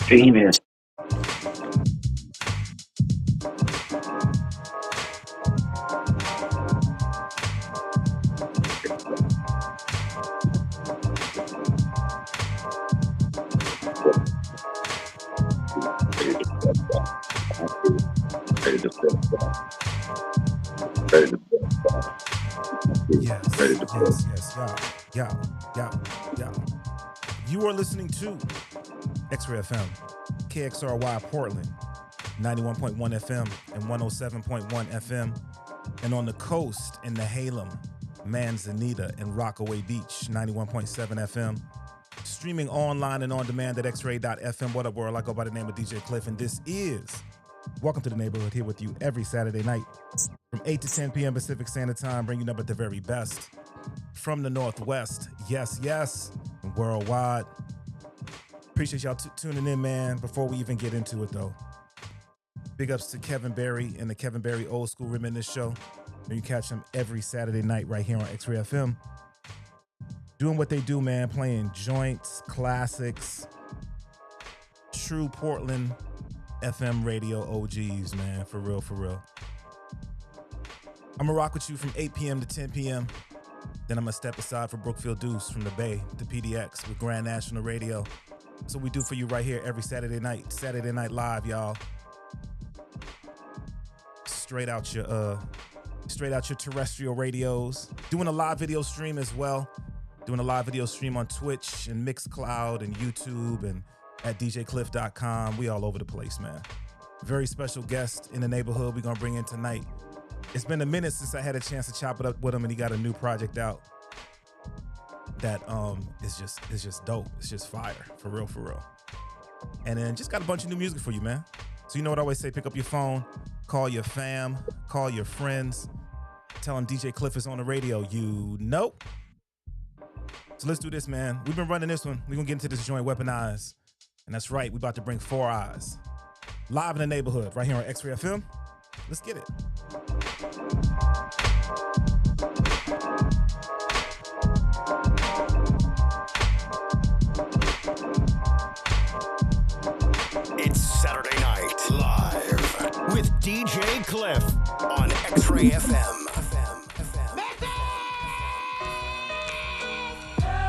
Famous. Yes. Yeah. You are listening to X-Ray FM, KXRY Portland, 91.1 FM and 107.1 FM, and on the coast in Nehalem, Manzanita, and Rockaway Beach, 91.7 FM. Streaming online and on demand at xray.fm. What up, world? I go by the name of DJ Cliff, and this is Welcome to the Neighborhood, here with you every Saturday night from 8 to 10 p.m. Pacific Standard Time, bringing you up at the very best from the Northwest. Yes, and worldwide. Appreciate y'all tuning in, man. Before we even get into it, though, big ups to Kevin Berry and the Kevin Berry Old School Reminisce Show. You catch them every Saturday night right here on X-Ray FM. Doing what they do, man, playing joints, classics, true Portland FM radio OGs, man, for real. I'm gonna rock with you from 8 p.m. to 10 p.m. Then I'm gonna step aside for Brookfield Deuce from the Bay to PDX with Grand National Radio. That's what we do for you right here every Saturday Night Live, y'all. Straight out your terrestrial radios. Doing a live video stream as well. Doing a live video stream on Twitch and Mixcloud and YouTube and at djcliff.com. We all over the place, man. Very special guest in the neighborhood we're going to bring in tonight. It's been a minute since I had a chance to chop it up with him, and he got a new project out that is just dope. It's just fire, for real. And then just got a bunch of new music for you, man. So you know what I always say, pick up your phone, call your fam, call your friends, tell them DJ Cliff is on the radio, you know. So let's do this, man. We've been running this one. We're going to get into this joint, Weaponize. And that's right, we're about to bring 4 Eyes live in the neighborhood right here on X-Ray FM. Let's get it. It's Saturday Night Live with DJ Cliff on X-Ray FM.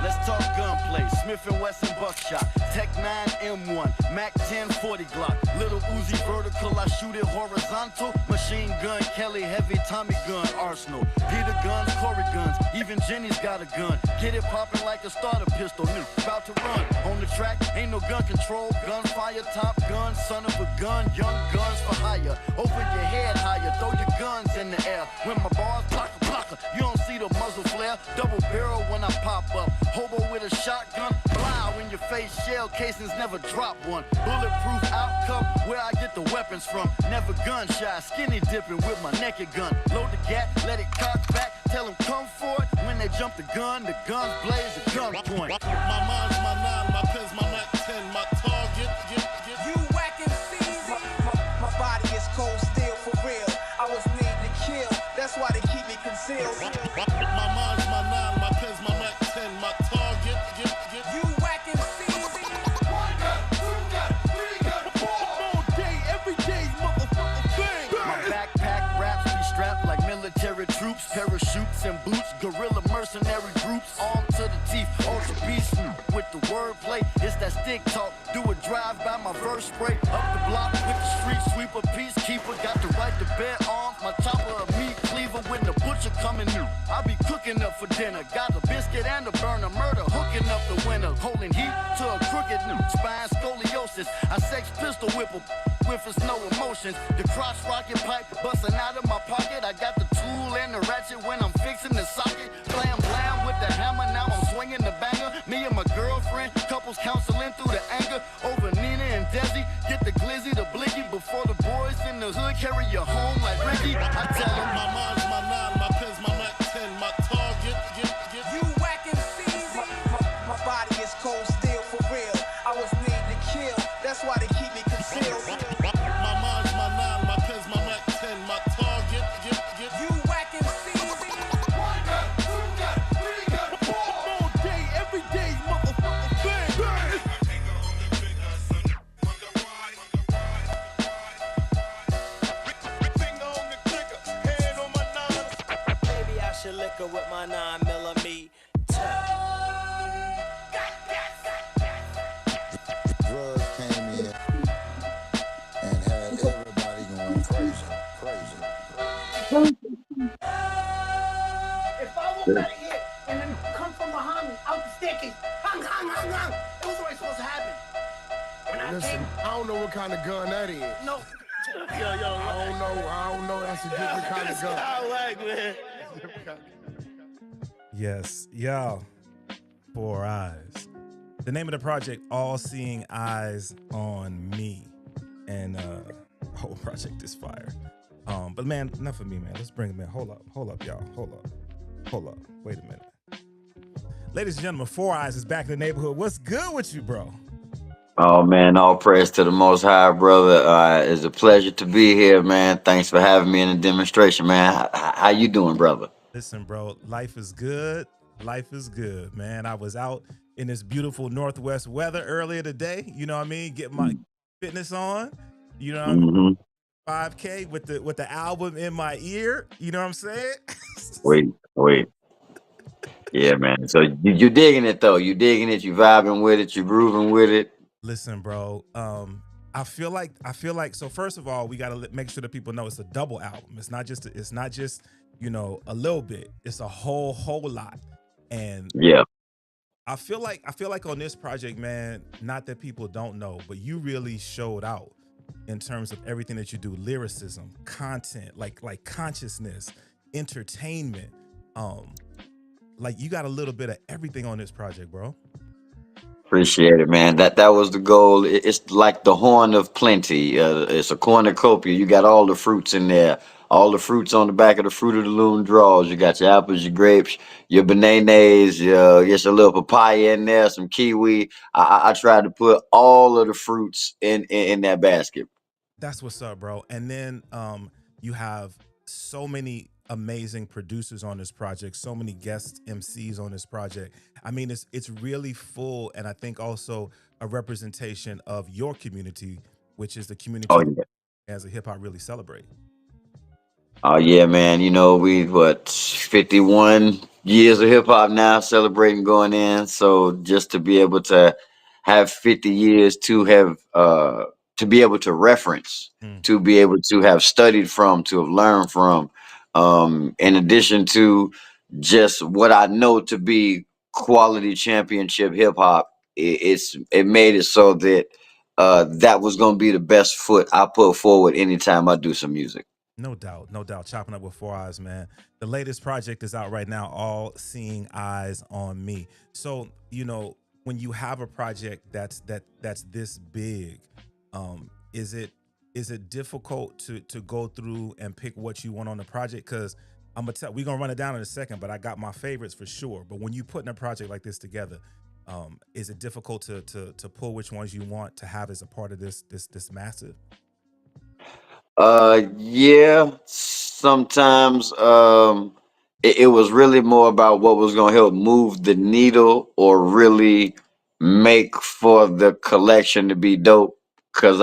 Let's talk gunplay, Smith & Wesson buckshot, Tech 9 M1, Mac 10 40 Glock, Little Uzi vertical, I shoot it horizontal, machine gun, Kelly heavy Tommy gun, Arsenal, Peter guns, Corey guns, even Jenny's got a gun, get it popping like a starter pistol, new, about to run, on the track, ain't no gun control, gunfire, top gun, son of a gun, young guns for hire, over your head higher, throw your guns in the air, when my bars blocker, you don't see the muzzle flare, double barrel when I pop up, hobo with a shotgun, blow in your face, shell casings never drop one. Bulletproof outcome, where I get the weapons from. Never gun shy, skinny dipping with my naked gun. Load the gat, let it cock back, tell them come for it. When they jump the guns blaze, the gun point. My mind's my 9, my pen's my Mac 10, my target. You whack MCs. My body is cold steel for real. I was made to kill, that's why they keep me concealed. My mind's my 9, my pen's my Mac 10, my target. You whack MCs. One gun, 2 gun, 3 gun, 4. All day, every day, motherfucker, bang. My backpack raps be strapped like military troops, parachutes and boots, guerrilla mercenary groups, armed to the teeth, ultra beast with the wordplay. It's that stick talk, do a drive by my verse spray, up the block with the street sweeper, peacekeeper, got the right to bear arms, my chopper of meat cleaver when the butcher coming new. I be cooking up for dinner, got a biscuit and a burner, murder, hooking up the winner, holding heat to a crooked new spine scoliosis. I sex pistol whip with it's no emotions. The crotch rocket pipe busting out of my pocket. I got the tool and the ratchet when I'm fixing the socket. Blam blam with the hammer, now I'm swinging the banger. Me and my girlfriend, couples counseling through the anger over Nina and Desi. Get the glizzy, the blicky before the boys in the hood carry you home like Ricky. I tell them My mind's my 9, my pen's my Mac 10, my target. You whack MCs. My body is cold steel for real. I was made to kill, that's why they keep me concealed. My mind's my 9, Maybe I should liquor with my 9mm. Drugs came in and had everybody going crazy. If I walk out of here and then come from behind me out the staircase, hang, it was already supposed to happen. When I Listen, came, I don't know what kind of gun that is. no. I don't know. That's a different kind of gun. I like, man. Yes, yo, Four Eyes. The name of the project, All Seeing IZE On Me, and the whole project is fire. But man, enough of me, man. Let's bring him in. Hold up, y'all. Hold up. Wait a minute. Ladies and gentlemen, Four Eyes is back in the neighborhood. What's good with you, bro? Oh man, all praise to the Most High, brother. It's a pleasure to be here, man. Thanks for having me in the demonstration, man. How you doing, brother? Listen, bro, life is good. Life is good, man. I was out in this beautiful Northwest weather earlier today. You know what I mean? Get my fitness on. You know what I mean? Mm-hmm. 5K with the album in my ear. You know what I'm saying? Wait. Yeah, man. So you digging it though? You digging it? You vibing with it? You grooving with it? Listen, bro. I feel like. So first of all, we gotta make sure that people know it's a double album. It's not just a little bit. It's a whole lot. And Yeah. I feel like on this project, man. Not that people don't know, but you really showed out in terms of everything that you do: lyricism, content, like consciousness, entertainment. Like you got a little bit of everything on this project, bro. Appreciate it, man. That was the goal. It's like the horn of plenty. It's a cornucopia. You got all the fruits in there. All the fruits on the back of the Fruit of the Loom drawers. You got your apples, your grapes, your bananas, just a little papaya in there, some kiwi. I tried to put all of the fruits in that basket. That's what's up, bro. And then you have so many amazing producers on this project, so many guest MCs on this project. I mean, it's really full, and I think also a representation of your community, which is the Oh community that yeah. as a hip hop really celebrate. Oh yeah, man. You know, we 51 years of hip hop now, celebrating going in. So just to be able to have 50 years to be able to reference, Mm. to be able to have studied from, to have learned from, in addition to just what I know to be quality championship hip hop, it made it so that that was gonna be the best foot I put forward anytime I do some music. No doubt, no doubt. Chopping up with Four Eyes, man. The latest project is out right now, All Seeing IZE On Me. So, when you have a project that's this big, is it difficult to go through and pick what you want on the project? Because we're gonna run it down in a second, but I got my favorites for sure. But when you putting a project like this together, is it difficult to pull which ones you want to have as a part of this massive? Yeah, sometimes it was really more about what was going to help move the needle or really make for the collection to be dope. Because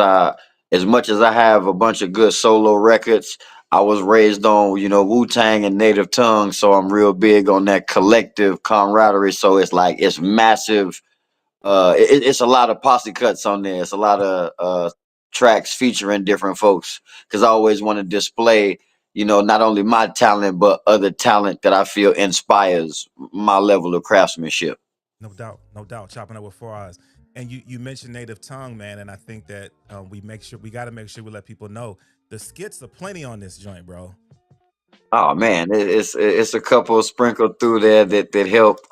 as much as I have a bunch of good solo records, I was raised on, Wu Tang and Native Tongue, so I'm real big on that collective camaraderie. So it's like it's massive. It's a lot of posse cuts on there. It's a lot of tracks featuring different folks because I always want to display, not only my talent but other talent that I feel inspires my level of craftsmanship. No doubt, no doubt. Chopping up with Four Eyes, and you mentioned Native Tongue, man, and I think that we got to make sure we let people know the skits are plenty on this joint, bro. Oh man, it's a couple sprinkled through there that help,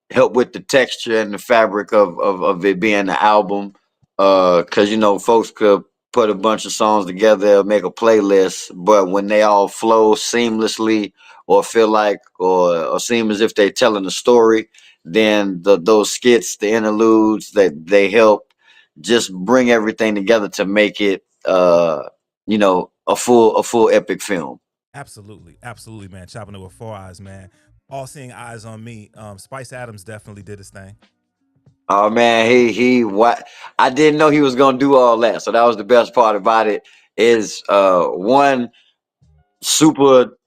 help with the texture and the fabric of it being the album. Cause folks could put a bunch of songs together, make a playlist, but when they all flow seamlessly or feel like or seem as if they're telling a story, then those skits, the interludes that they help just bring everything together to make it a full epic film. Absolutely, absolutely, man. Chopping it with Four Eyes, man. All Seeing Eyes On Me. Spice Adams definitely did his thing. Oh man, he what I didn't know he was gonna do all that. So that was the best part about it. Is one super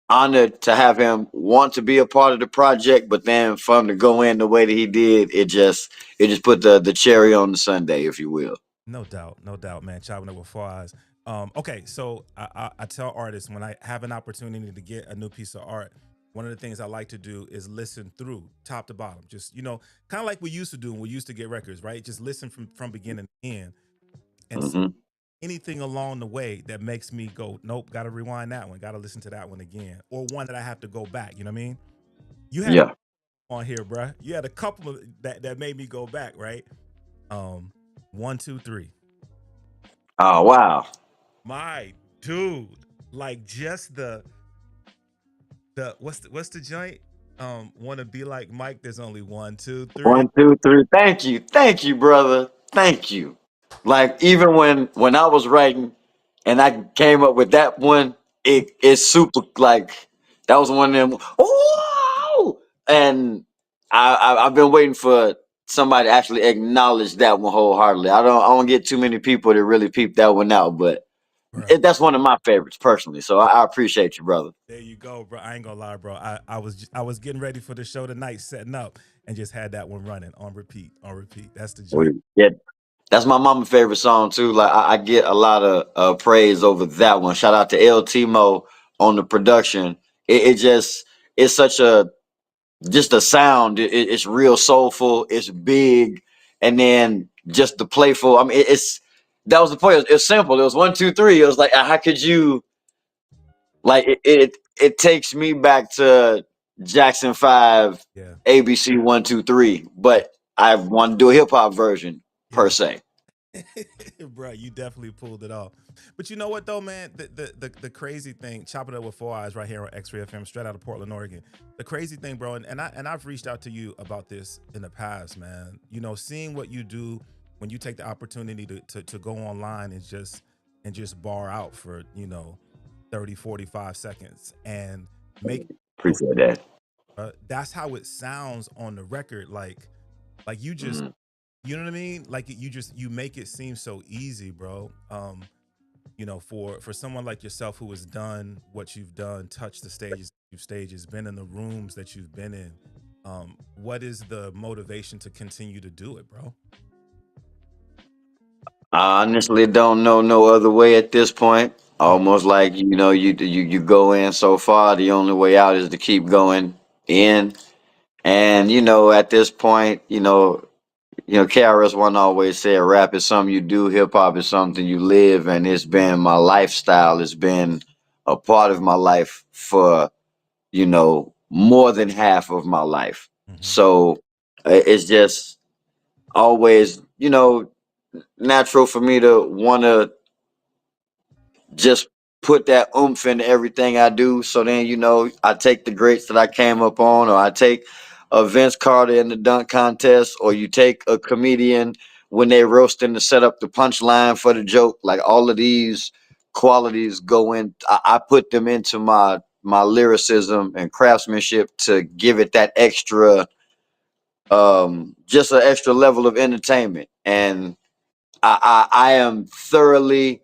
honored to have him want to be a part of the project, but then for him to go in the way that he did, it just put the cherry on the sundae, if you will. No doubt, no doubt, man. Chopping it with four eyes. Okay, so I tell artists when I have an opportunity to get a new piece of art, one of the things I like to do is listen through top to bottom. Just kind of like we used to do when we used to get records, right? Just listen from beginning to end, and see Hmm. anything along the way that makes me go, nope, got to rewind that one, got to listen to that one again, or one that I have to go back. You know what I mean? You had Yeah. on here, bruh. You had a couple of that made me go back, right? Um, 1, 2, 3. Oh wow. My dude, like just the what's the joint? Want to be like Mike? There's only 1, 2, 3. 1, 2, 3. Thank you, brother. Thank you. Like even when I was writing, and I came up with that one, it's super like that was one of them. Oh, and I've been waiting for somebody to actually acknowledge that one wholeheartedly. I don't get too many people to really peep that one out, but Bruh. that's one of my favorites personally. So I appreciate you, brother. There you go, bro. I ain't gonna lie, bro. I was getting ready for the show tonight, setting up, and just had that one running on repeat, on repeat. That's the joint. Yeah, that's my mama's favorite song too. Like I get a lot of praise over that one. Shout out to El Timo on the production. It just it's such a just a sound. It's real soulful. It's big, and then just the playful. I mean, it's that was the point. It's simple. It was 1, 2, 3. It was like how could you like it takes me back to Jackson 5, Yeah, ABC 1, 2, 3. But I want to do a hip hop version per yeah. se. Bro, you definitely pulled it off. But you know what though, man? The crazy thing, chopping it up with four eyes right here on X-Ray FM, straight out of Portland, Oregon. The crazy thing, bro, and I've reached out to you about this in the past, man. Seeing what you do when you take the opportunity to go online and just bar out for 30, 45 seconds and make Appreciate that. that's how it sounds on the record. Like you just Mhm. you know what I mean? Like you make it seem so easy, bro. For someone like yourself who has done what you've done, touched the stages, been in the rooms that you've been in, what is the motivation to continue to do it, bro? I honestly don't know no other way at this point. Mm, Almost like you go in so far, the only way out is to keep going in. And at this point, KRS One always said, "Rap is something you do, hip hop is something you live," and it's been my lifestyle. It's been a part of my life for more than half of my life. mm-hmm. So it's just always natural for me to want to just put that oomph into everything I do. So then, I take the greats that I came up on, or I take a Vince Carter in the dunk contest, or you take a comedian when they roasting to set up the punchline for the joke. Like all of these qualities go in. I put them into my lyricism and craftsmanship to give it that extra, just an extra level of entertainment. And I am thoroughly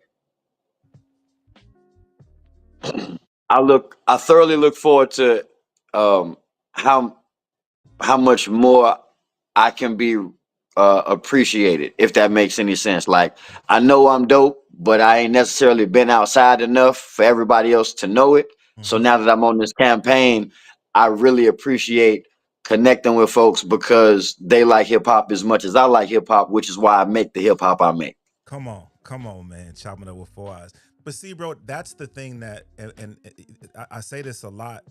I thoroughly look forward to um, how much more I can be appreciated, if that makes any sense. Like I know I'm dope, but I ain't necessarily been outside enough for everybody else to know it. So Mm-hmm. now that I'm on this campaign, I really appreciate connecting with folks because they like hip hop as much as I like hip hop, which is why I make the hip hop I make. Come on, man, chopping up with four eyes. But see, bro, that's the thing that, and I say this a lot.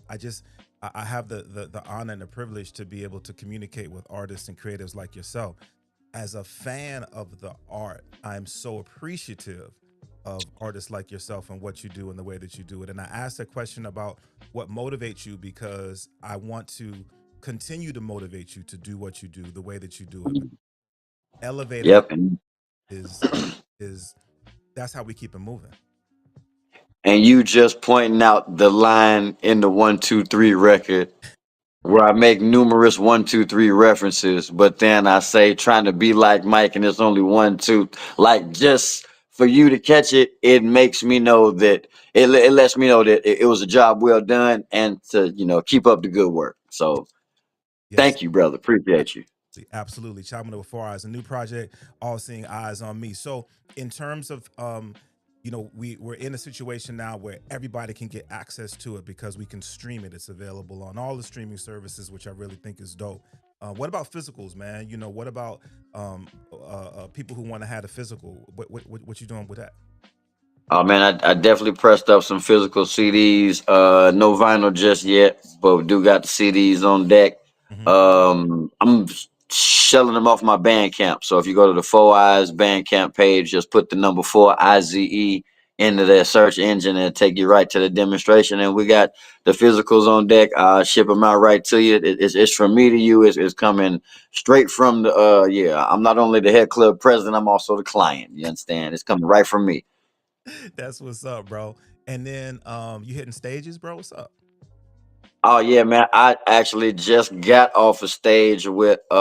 I have the honor and the privilege to be able to communicate with artists and creatives like yourself. As a fan of the art, I'm so appreciative of artists like yourself and what you do and the way that you do it. And I asked a question about what motivates you because I want to continue to motivate you to do what you do the way that you do it. Elevating Yep, and is is that's how we keep it moving. you just pointing out the line in the 1, 2, 3 record. where I make numerous 1, 2, 3 references, but then I say trying to be like Mike, and it's only 1, 2. Like just for you to catch it, it makes me know that it lets me know that it was a job well done, and to keep up the good work. So Yes, thank you, brother. Appreciate you. absolutely. Chopping It With Four Eyes, a new project, all seeing eyes on me. So, in terms of, we're in a situation now where everybody can get access to it because we can stream it. It's available on all the streaming services, which I really think is dope. What about physicals, man? What about people who want to have a physical? What you doing with that? Oh man, I definitely pressed up some physical CDs. No vinyl just yet, but we do got the CDs on deck. Hmm. I'm shelling them off my Bandcamp. So if you go to the Four Eyes Bandcamp page, just put the number 4IZE into their search engine and take you right to the demonstration. And we got the physicals on deck. Ship them out right to you. It's from me to you. It's coming straight from the yeah. I'm not only the head club president, I'm also the client. You understand? It's coming right from me. That's what's up, bro. And then you hitting stages, bro? What's up? Oh yeah, man. I actually just got off a stage with my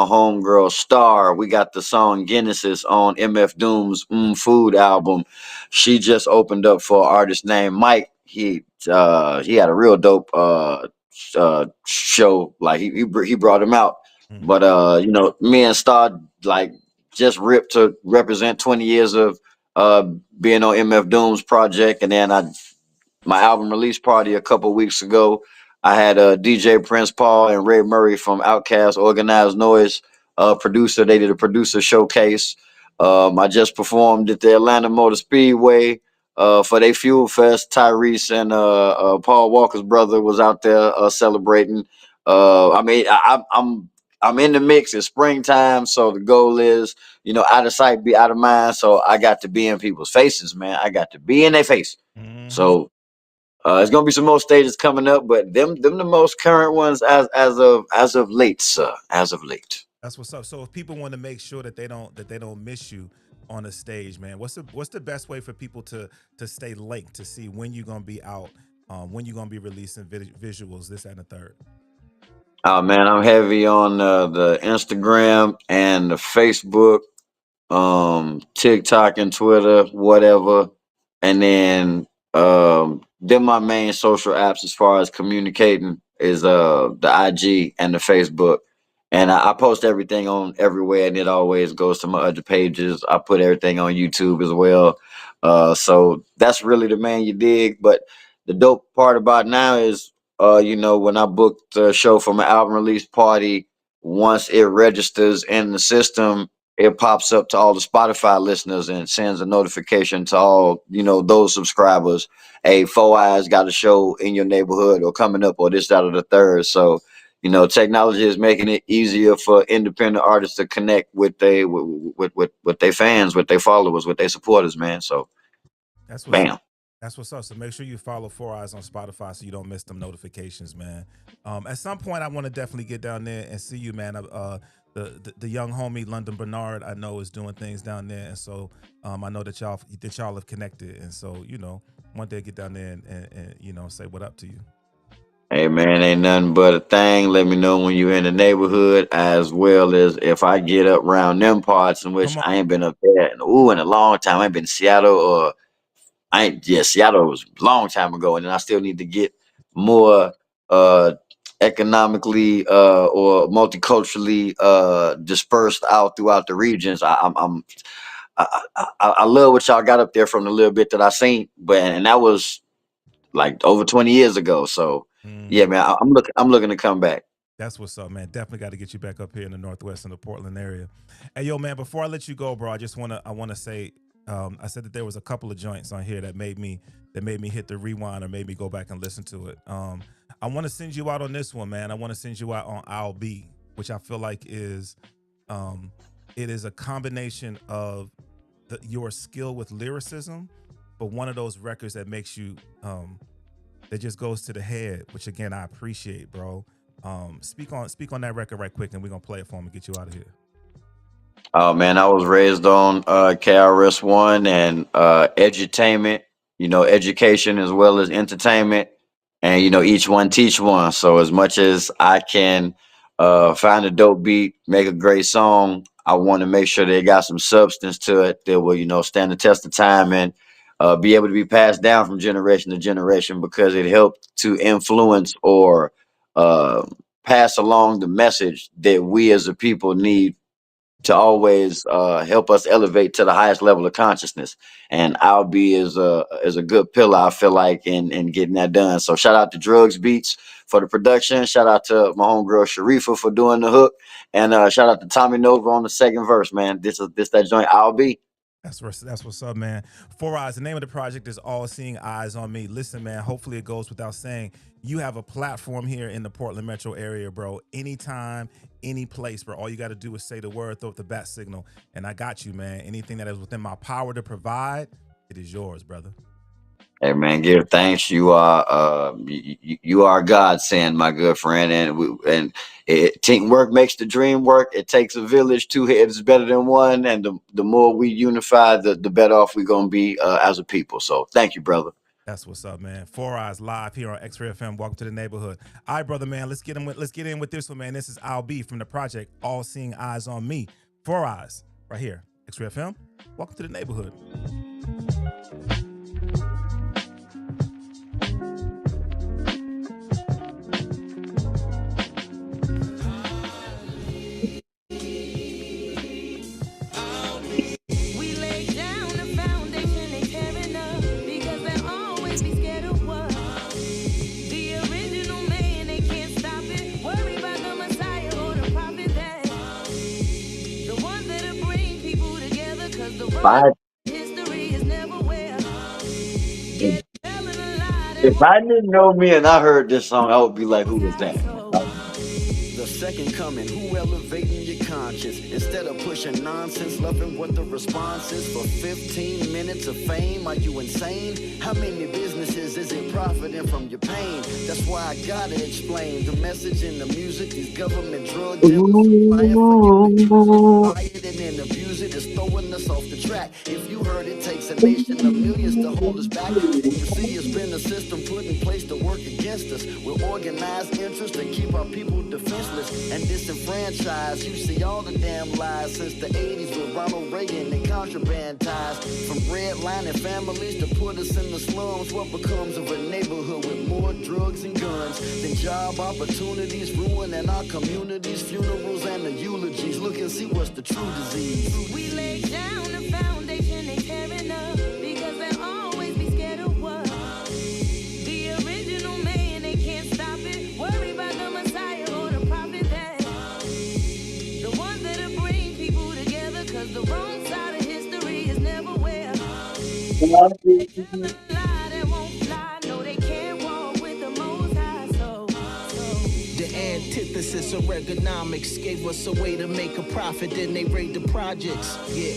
homegirl Star. We got the song Genesis on MF Doom's Food album. She just opened up for an artist named Mike. He had a real dope show. Like he brought him out. Mm. But me and Star like just ripped to represent 20 years of uh being on MF Doom's project, and then I my album release party a couple weeks ago. I had DJ Prince Paul and Ray Murray from Outkast Organized Noise producer. They did a producer showcase. I just performed at the Atlanta Motor Speedway for their Fuel Fest. Tyrese and Paul Walker's brother was out there celebrating. I mean, I'm in the mix. It's springtime, so the goal is, out of sight, be out of mind. So I got to be in people's faces, man. I got to be in their face. Hmm. So it's gonna be some more stages coming up, but them the most current ones as of late, sir. As of late. That's what's up. So if people want to make sure that they don't miss you on the stage, man, what's the best way for people to stay linked to see when you're gonna be out, when you're gonna be releasing visuals, this and the third? Oh man, I'm heavy on the Instagram and the Facebook, TikTok and Twitter, whatever. And then my main social apps as far as communicating is the IG and the Facebook. And I post everything on everywhere, and it always goes to my other pages. I put everything on YouTube as well. So that's really the man you dig. But the dope part about now is when I booked the show for my album release party, once it registers in the system, it pops up to all the Spotify listeners and sends a notification to all, those subscribers. Hey, Four Eyes got a show in your neighborhood or coming up or this, that, or the third. So, technology is making it easier for independent artists to connect with their fans, with their followers, with their supporters, man. So That's what's bam. That's what's up. So make sure you follow Four Eyes on Spotify so you don't miss them notifications, man. At some point, I want to definitely get down there and see you, man. The young homie London Bernard, I know, is doing things down there, and so I know that y'all have connected, and so one day get down there and say what up to you. Hey man, ain't nothing but a thing. Let me know when you're in the neighborhood, as well as if I get up around them parts in which Come on. I ain't been up there in a long time. I ain't been in Seattle or I ain't yeah, Seattle was a long time ago, and then I still need to get more uh economically or multiculturally dispersed out throughout the regions. I love what y'all got up there from the little bit that I seen, but and that was like over 20 years ago. So yeah, Mhm. man, I'm looking to come back. That's what's up, man. Definitely got to get you back up here in the Northwest in the Portland area. Hey, yo, man. Before I let you go, bro, I wanna say, I said that there was a couple of joints on here that made me hit the rewind or made me go back and listen to it. I want to send you out on this one, man. I want to send you out on I'll Be, which I feel like um, it is a combination of your skill with lyricism, but one of those records that makes you that just goes to the head, which again I appreciate, bro. Speak on that record right quick, and we're gonna play it for him and get you out of here. Oh man, I was raised on KRS One and edutainment, education as well as entertainment. and each one teach one. So as much as I can find a dope beat, make a great song, I want to make sure they got some substance to it that will stand the test of time and be able to be passed down from generation to generation, because it helped to influence or uh, pass along the message that we as a people need to always help us elevate to the highest level of consciousness. And I'll be is a good pillar, I feel like, in getting that done. So shout out to Drugs Beats for the production. Shout out to my homegirl Sharifa for doing the hook. And shout out to Tommy Nova on the second verse, man. This that joint I'll be. That's what's up, man. Four Eyes. The name of the project is All Seeing IZE On Me. Listen, man. Hopefully, it goes without saying. You have a platform here in the Portland metro area, bro. Anytime, any place, bro. All you got to do is say the word, throw up the bat signal, and I got you, man. Anything that is within my power to provide, it is yours, brother. Hey man, give thanks. You are you are a godsend, my good friend, and teamwork makes the dream work. It takes a village. Two heads is better than one, and the more we unify, the better off we're gonna be as a people. So thank you, brother. That's what's up, man. Four Eyes live here on X-Ray FM. Welcome to the neighborhood. All right, brother, man. Let's get in with this one, man. This is I'll Be from the project All Seeing IZE On Me. Four Eyes right here, X-Ray FM. Welcome to the neighborhood. If I didn't know me and I heard this song, I would be like, "Who was that?" The second coming, who elevating your conscience? Instead of pushing nonsense, loving what the response is. For 15 minutes of fame, are you insane? How many businesses is it profiting from your pain? That's why I gotta explain the message in the music. These government drug dealers supplying for you to buy it and then abuse it. It's throwing us off the track. If you heard it takes a nation of millions to hold us back. You see, it's been a system put in place to work against us. With organized interest to keep our people defenseless and disenfranchised. You see all the damn lies since the 80s with Ronald Reagan and contraband ties. From redlining families to put us in the slums. What becomes of a neighborhood with more drugs and guns than job opportunities, ruining our communities, funerals and the eulogies. Look and see what's the true disease. We lay down the foundation they tearing up because they'll always be scared of what? The original man, they can't stop it. Worry about the Messiah or the prophet that. The ones that'll bring people together, cause the wrong side of history is never where. The antithesis of ergonomics gave us a way to make a profit, then they raid the projects. Yeah,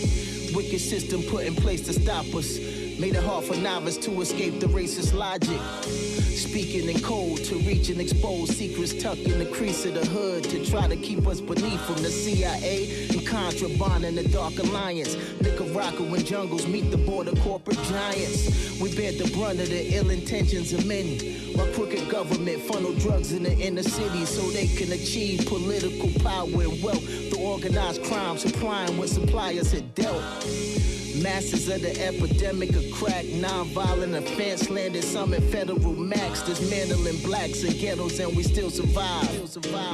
wicked system put in place to stop us. Made it hard for novice to escape the racist logic. Speaking in code to reach and expose secrets tucked in the crease of the hood to try to keep us beneath from the CIA and contraband in the dark alliance. Nicaraguan jungles meet the border corporate giants. We bear the brunt of the ill intentions of many. While crooked government funnel drugs in the inner city so they can achieve political power and wealth. The organized crime supplying what suppliers had dealt. Masses of the epidemic of crack, non-violent offense landed some in federal max, dismantling blacks in ghettos and we still survive.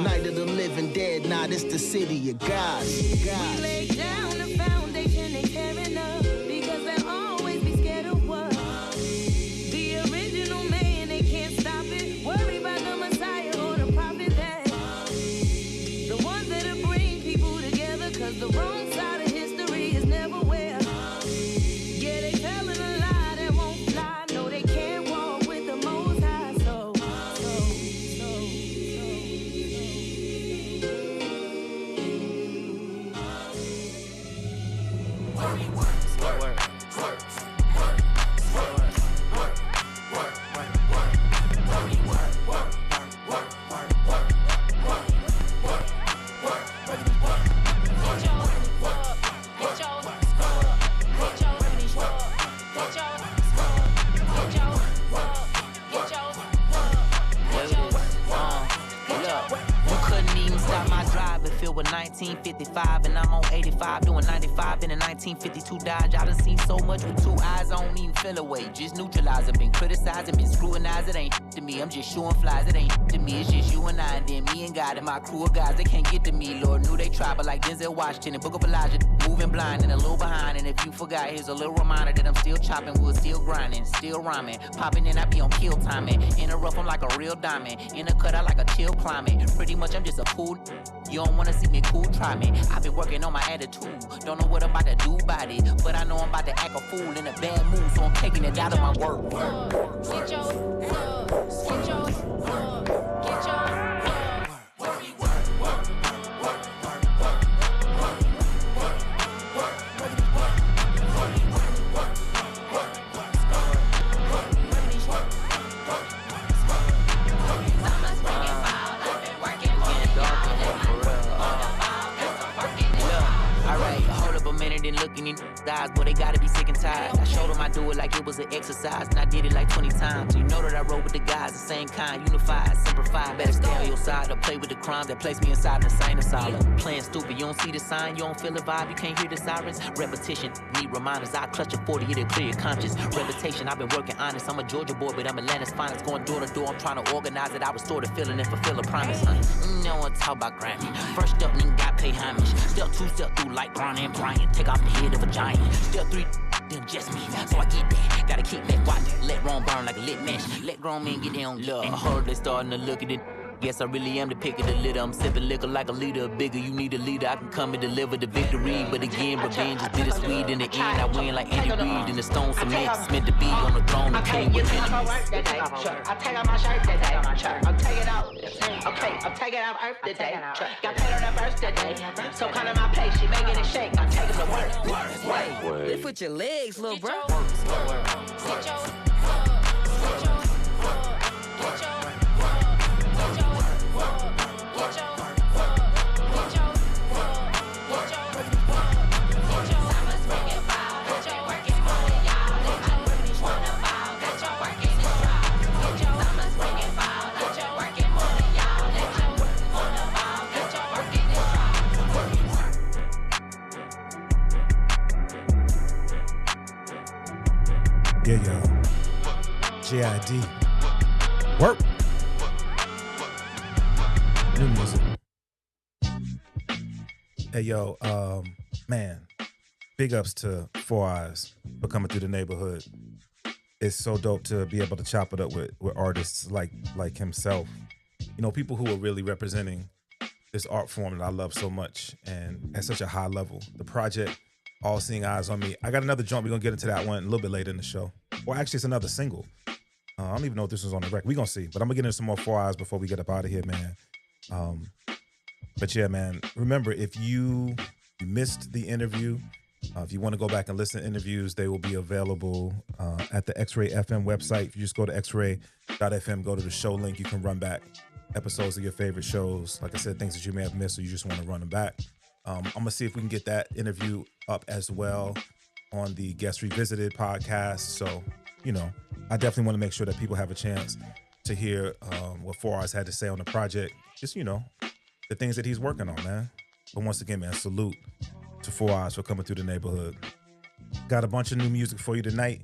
Night of the living dead, nah, this the city of God. We lay down the foundation they tearing up because they'll always be scared of what? The original man, they can't stop it. Worry about the Messiah or the prophet that. The ones that'll bring people together, cause the wrong side of history is never where. 55 and I'm on 85, doing 95 in a 1952 Dodge. I done seen so much with 2 eyes, I don't even feel away. Just neutralizing, been criticizing, been scrutinized. It ain't to me, I'm just shooting flies. It ain't to me, it's just you and I, and then me and God and my crew of guys. They can't get to me, Lord knew they try, but like Denzel Washington and Book of Elijah, moving blind and a little behind. And if you forgot, here's a little reminder that I'm still chopping wood, still grinding, still rhyming, popping in, I be on kill timing. In a rough, I'm like a real diamond. In a cut, I like a chill climate. Pretty much, I'm just a cool. You don't wanna see me cool, try me. I've been working on my attitude. Don't know what I'm about to do about it, but I know I'm about to act a fool in a bad mood, so I'm taking it out of my work. Get your looking in eyes, boy, they gotta be sick and tired. I showed them I do it like it was an exercise, and I did it like 20 times. You know that I rode with the guys, the same kind, unified, simplified. Better stay on your side or play with the crimes that place me inside an insane asylum. Playing stupid, you don't see the sign, you don't feel the vibe, you can't hear the sirens. Repetition, need reminders, I clutch a 40, it'll clear your conscience. Reputation, I've been working honest, I'm a Georgia boy, but I'm Atlanta's finest. Going door to door, I'm trying to organize it, I restore the feeling and fulfill a promise. No one talk about Grammy. First up, nigga got pay homage. Step 2, step through like Bron and Bryant. Take off the head of a giant. Step 3, them just me. So I get that. Gotta keep that watch. Let Rome burn like a lit match. Let grown men get their own love. I heard they starting to look at it. Guess I really am the pick of the litter. I'm sipping liquor like a leader. Bigger, you need a leader. I can come and deliver the victory. But again, revenge is bittersweet. In the end, I win like Andy Reid. In the stone cement, it's meant to be on the throne. The king with enemies. I take out my shirt today. I'm taking out. Okay, I'm taking out Earth today. Got paid on that first today. So kind of my pace, she making it shake. I'm taking the work. Lift with your legs, little bro. Yeah, yo. JID. Work. New music. Hey, yo, man. Big ups to 4 Eyes for coming through the neighborhood. It's so dope to be able to chop it up with artists like himself. You know, people who are really representing this art form that I love so much and at such a high level. The project, All Seeing IZE On Me. I got another joint. We're going to get into that one a little bit later in the show. Well, actually, it's another single. I don't even know if this was on the record. We're going to see. But I'm going to get into some more 4 Eyes before we get up out of here, man. But yeah, man, remember, if you missed the interview, if you want to go back and listen to interviews, they will be available at the X-Ray FM website. If you just go to xray.fm, go to the show link, you can run back episodes of your favorite shows. Like I said, things that you may have missed or you just want to run them back. I'm going to see if we can get that interview up as well on the Guest Revisited podcast. So, you know, I definitely want to make sure that people have a chance to hear what 4 Eyes had to say on the project. Just, you know, the things that he's working on, man. But once again, man, salute to 4 Eyes for coming through the neighborhood. Got a bunch of new music for you tonight.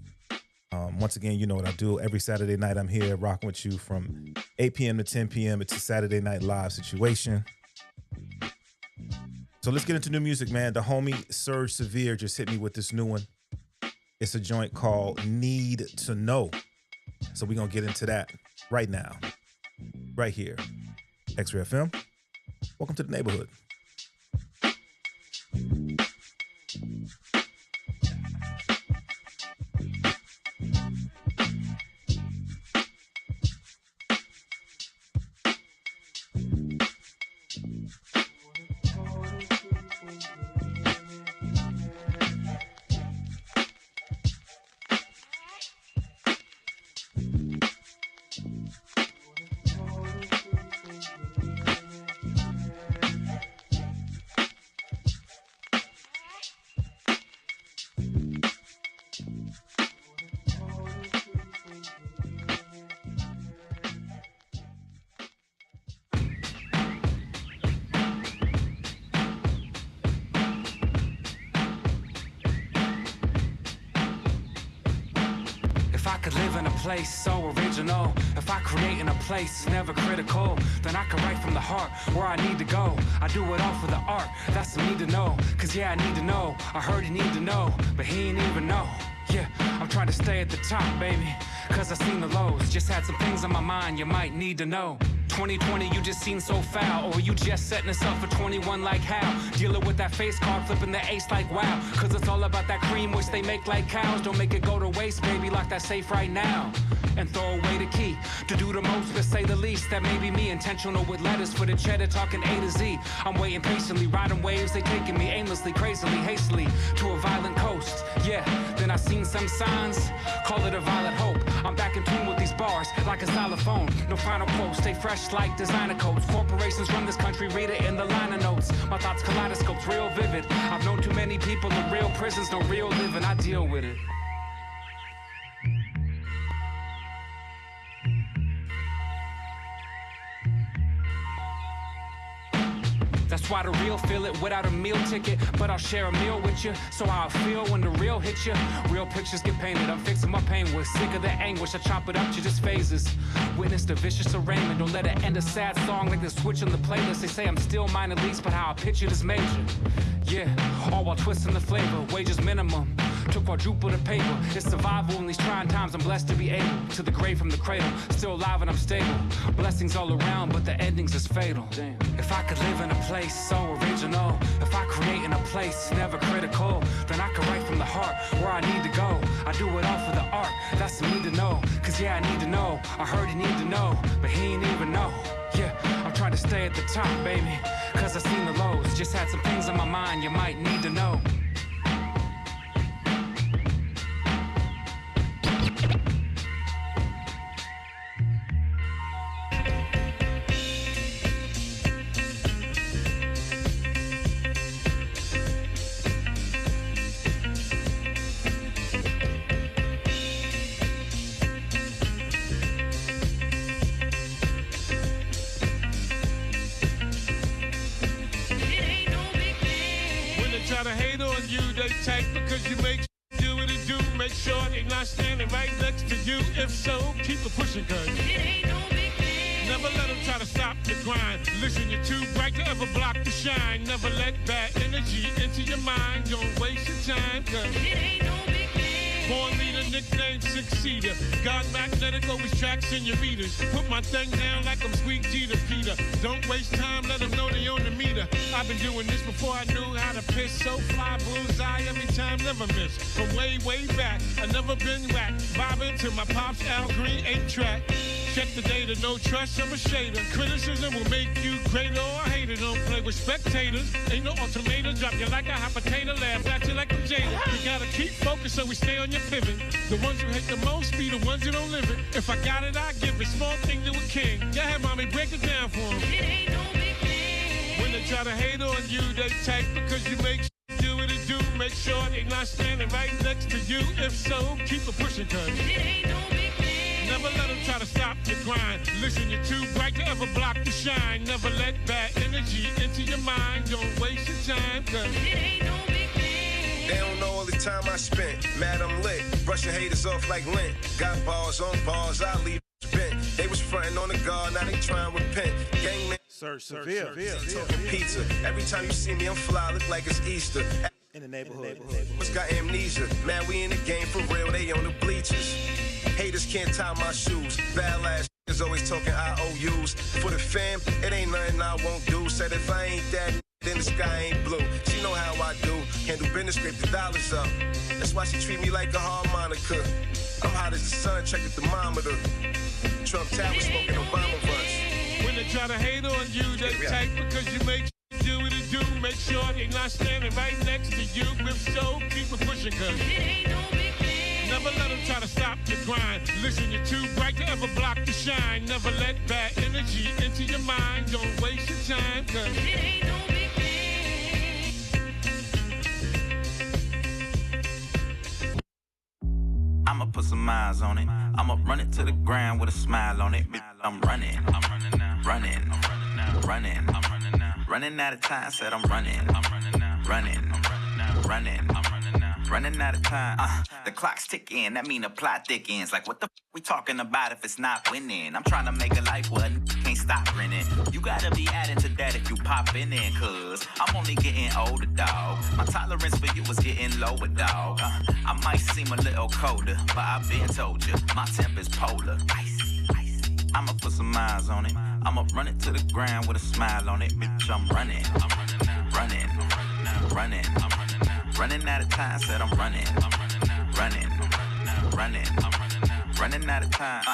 Once again, you know what I do. Every Saturday night, I'm here rocking with you from 8 p.m. to 10 p.m. It's a Saturday Night Live situation. So let's get into new music, man. The homie Surge Severe just hit me with this new one. It's a joint called Need to Know. So we're going to get into that right now, right here. X-Ray FM, welcome to the neighborhood. could live in a place so original, if I create in a place never critical, then I can write from the heart where I need to go. I do it all for the art, that's the need to know. Cause yeah, I need to know, I heard he need to know, but he ain't even know. Yeah, I'm trying to stay at the top, baby, cause I seen the lows. Just had some things on my mind you might need to know. 2020, you just seem so foul, or you just setting us up for 21 like how? Dealing with that face card, flipping the ace like wow. Cause it's all about that cream which they make like cows. Don't make it go to waste, baby, lock that safe right now. And throw away the key to do the most, to say the least. That may be me, intentional with letters for the cheddar, talking A to Z. I'm waiting patiently, riding waves, they taking me aimlessly, crazily, hastily to a violent coast. Yeah, then I seen some signs, call it a violet hope. I'm back in tune with these bars, like a xylophone. No final quote, stay fresh like designer coats. Corporations run this country, read it in the liner notes. My thoughts kaleidoscopes, real vivid. I've known too many people in real prisons, no real living, I deal with it. That's why the real feel it without a meal ticket. But I'll share a meal with you, so how I feel when the real hits you. Real pictures get painted, I'm fixing my pain with. Sick of the anguish, I chop it up to just phases. Witness the vicious arraignment, don't let it end a sad song like the switch on the playlist. They say I'm still minor least, but how I pitch it is major. Yeah, all while twisting the flavor, wages minimum. Took quadruple the paper. It's survival in these trying times. I'm blessed to be able to the grave from the cradle. Still alive and I'm stable. Blessings all around, but the endings is fatal. Damn. If I could live in a place so original, if I create in a place never critical, then I could write from the heart where I need to go. I do it all for the art. That's the need to know. Cause yeah, I need to know. I heard he need to know, but he ain't even know. Yeah, I'm trying to stay at the top, baby. Cause I seen the lows. Just had some things on my mind you might need to know. Because you make do what it do, make sure they not standing right next to you. If so, keep it pushing, cause it ain't no big thing. Never let them try to stop the grind. Listen, you're too bright to ever block the shine. Never let bad energy into your mind. Don't waste your time, cause it ain't no big thing. Born leader, nickname succeeder. God magnetic, always tracks in your readers. Put my thing down like I'm Squeak G to Peter. Don't waste time, let them know they own the meter. I've been doing this before I knew how to piss. So fly, bullseye every time, never miss. From way, way back, I never been whacked. Vibing to my pops, Al Green 8-track. Check the data, no trust, I'm a shader. Criticism will make you greater or hater. Don't play with spectators. Ain't no ultimatum. Drop you like a hot potato, laugh at you like I'm Jada. You gotta keep focused so we stay on your pivot. The ones who hate the most be the ones who don't live it. If I got it, I give it. Small thing to a king. Go ahead, mommy, break it down for him. It ain't no big thing. When they try to hate on you, they take because you make do what it do. Make sure they not standing right next to you. If so, keep it pushing, cause it ain't no big thing. Never let them try to stop your grind. Listen, you're too bright to ever block the shine. Never let bad energy into your mind. Don't waste your time, cause it ain't no big thing. They don't know all the time I spent. Mad I'm lit, brushing haters off like lint. Got bars on bars, I leave bent. They was frontin' on the guard, now they tryin' to repent. Gangman, severe. Talking pizza. Every time you see me, I'm fly, look like it's Easter. In the neighborhood. What's got amnesia? Man, we in the game for real, they on the bleachers. Haters can't tie my shoes. Bad ass is always talking IOUs. For the fam, it ain't nothing I won't do. Said if I ain't that, then the sky ain't blue. She know how I do. Handle business, scrape the dollars up. That's why she treat me like a harmonica. I'm hot as the sun, check the thermometer. Trump Tower smoking Obama runs. When they try to hate on you, they take because you make do what it do. Make sure they not standing right next to you. If so, keep it pushing, cause it ain't no big thing. Never let them try to stop your grind. Listen, you're too bright to ever block the shine. Never let bad energy into your mind. Don't waste your time, cause it ain't no big thing. I'ma put some eyes on it. I'ma run it to the ground with a smile on it. I'm running now. Running out of time, said I'm running. Running. running out of time. The clock's ticking, that mean the plot thickens. Like what the we talking about if it's not winning? I'm trying to make a life where can't stop grinning. You gotta be adding to that if you popping in, cause I'm only getting older, dog. My tolerance for you was getting lower, dog. I might seem a little colder, but I've been told you, my temper's polar. Icy, icy. I'ma put some eyes on it. I'ma run it to the ground with a smile on it. Bitch, I'm running. I'm running now. Running. I'm running now. Running. I'm running now. Running out of time, said I'm running. I'm running now. Running. I'm running now. Running. I'm running now. Running out of time.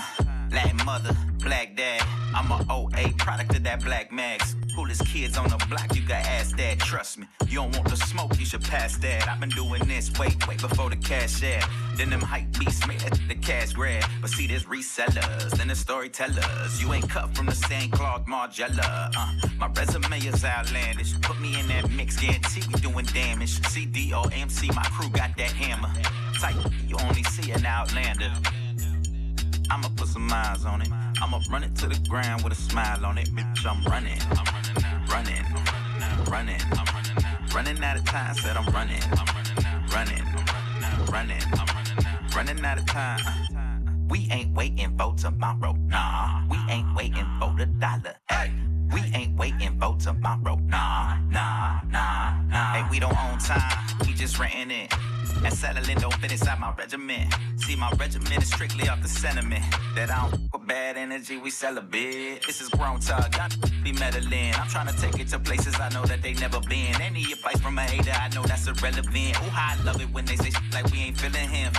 Latin mother, black dad. I'm a 08 product of that black mags. Coolest kids on the block, you got ask that. Trust me, you don't want the smoke, you should pass that. I've been doing this way before the cash ad. Then them hype beasts made it the cash grab. But see, there's resellers, then the storytellers. You ain't cut from the same cloth, Margiela. My resume is outlandish. Put me in that mix, guarantee we doing damage. CD or MC, my crew got that hammer. Type, you only see an outlander. I'ma put some eyes on it. I'ma run it to the ground with a smile on it. Bitch, I'm running. I'm running now. Running. I'm running now. Running. I'm running now. Running out of time, said I'm running. I'm running now. Running. I'm running now. Running. I'm running now. Running out of time. We ain't waiting for tomorrow. Nah. We ain't waiting for the dollar. Hey. We ain't waiting for tomorrow. Nah. Nah. Nah. Nah. Hey, we don't own time. We just renting it. And settling don't fit inside my regiment. See, my regiment is strictly off the sentiment that I don't with bad energy, we sell a bit. This is grown talk, y'all be meddling. I'm trying to take it to places I know that they never been. Any advice from a hater, I know that's irrelevant. Ooh, how I love it when they say like we ain't feeling him.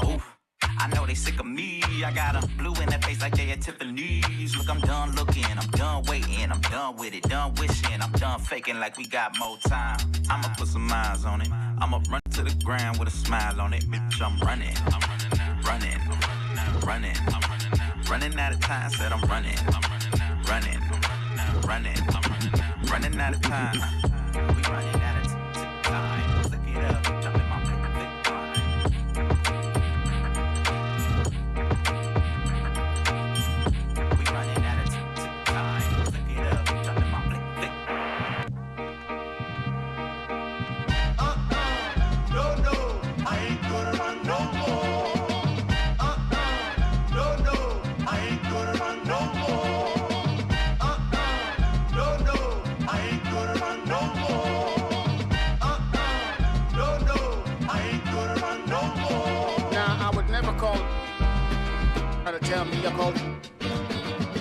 Ooh. I know they sick of me. I got them blue in their face like they at Tiffany's. Look, I'm done looking, I'm done waiting, I'm done with it, done wishing, I'm done faking like we got more time. I'ma put some eyes on it. I'ma run to the ground with a smile on it. Bitch, I'm running. I'm running now. Running. I'm running now. Running. I'm running now. Running out of time, said I'm running. I'm running now. Running. I'm running now. Running. I'm running now. Running out of time. We running out of time. Look it up, jump in my big Tell me your code.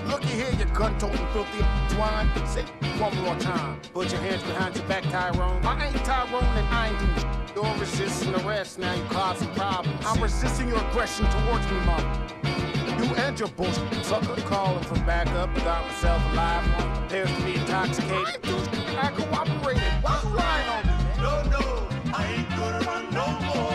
Looky here, you gun-toting filthy swine. Say one more time. Put your hands behind your back, Tyrone. I ain't Tyrone and I ain't doing shit. You're resisting arrest, now you causing problems. I'm resisting your aggression towards me, mama. You and your bullshit sucker. Calling for backup, got myself alive. One appears to be intoxicated. I ain't doing shit, I cooperated. Why you lying on me, man? No, I ain't gonna run no more.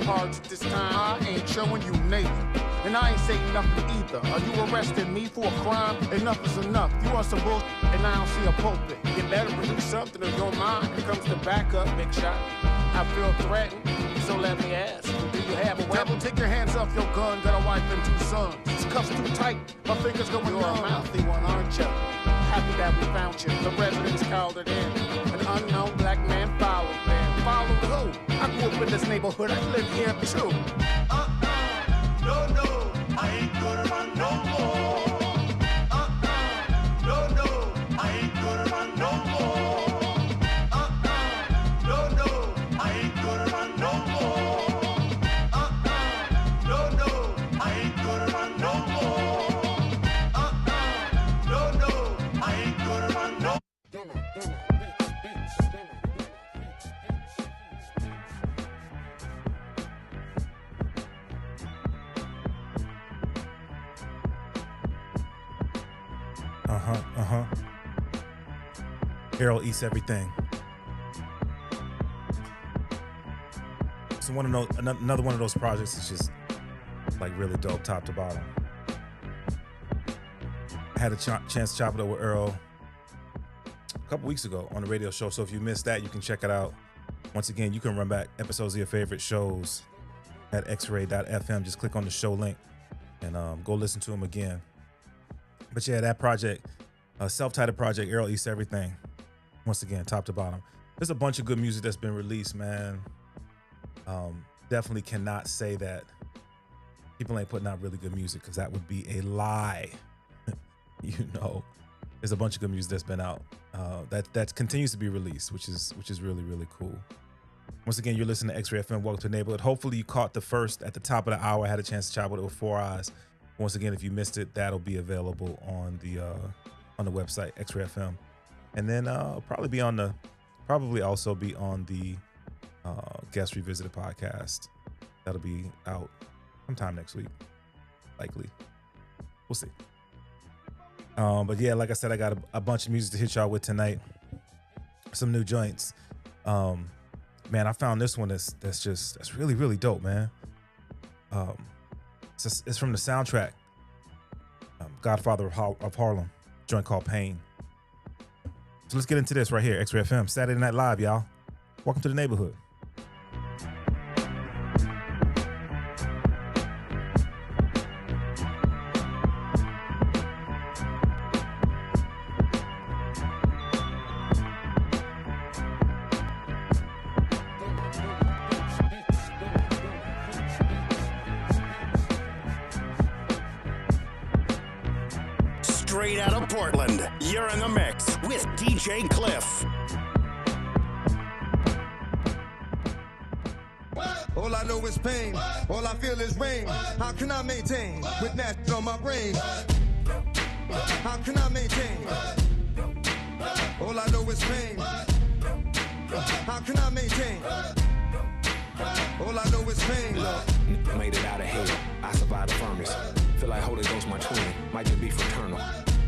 At this time, I ain't showing you Nathan, and I ain't saying nothing either. Are you arresting me for a crime? Enough is enough. You want some bullshit, and I don't see a pulpit. You better produce something of your mind. It comes to backup, big shot. I feel threatened, so let me ask, do you have a weapon? Take your hands off your gun, got a wife and 2 sons. It's cuffs too tight, my fingers going numb. You're a mouthy one, aren't you? Happy that we found you. The residents called it in. An unknown black man followed them. Followed who? I grew up in this neighborhood, I live here too. No, I ain't gonna run no more. No, I ain't gonna run no more. No, I ain't gonna run no more. No, I ain't gonna run no more. No, I ain't gonna run no more. Errol eats everything. So another one of those projects is just like really dope, top to bottom. I had a chance to chop it up with Earl a couple weeks ago on the radio show. So if you missed that, you can check it out. Once again, you can run back episodes of your favorite shows at xray.fm. Just click on the show link and go listen to them again. But yeah, that project, self-titled project, Errol Eats Everything. Once again, top to bottom. There's a bunch of good music that's been released, man. Definitely cannot say that people ain't putting out really good music, because that would be a lie. You know, there's a bunch of good music that's been out that continues to be released, which is really, really cool. Once again, you're listening to X-Ray FM. Welcome to the neighborhood. Hopefully you caught the first at the top of the hour. I had a chance to chat with it with Four Eyes. Once again, if you missed it, that'll be available on the website X-Ray FM, and then probably also be on the Guest Revisited podcast. That'll be out sometime next week, likely. We'll see. But yeah, like I said, I got a bunch of music to hit y'all with tonight. Some new joints. Man, I found this one that's really, really dope, man. It's from the soundtrack, Godfather of Harlem, joint called Pain. So let's get into this right here, X-Ray FM, Saturday Night Live, y'all. Welcome to the neighborhood. Straight out of Portland, you're in the mix with DJ Cliff. All I know is pain, all I feel is rain. How can I maintain with gnats on my brain? How can I maintain? All I know is pain. How can I maintain? All I know is pain. Look, made it out of hell. I survived the furnace. Feel like Holy Ghost my twin, might just be fraternal.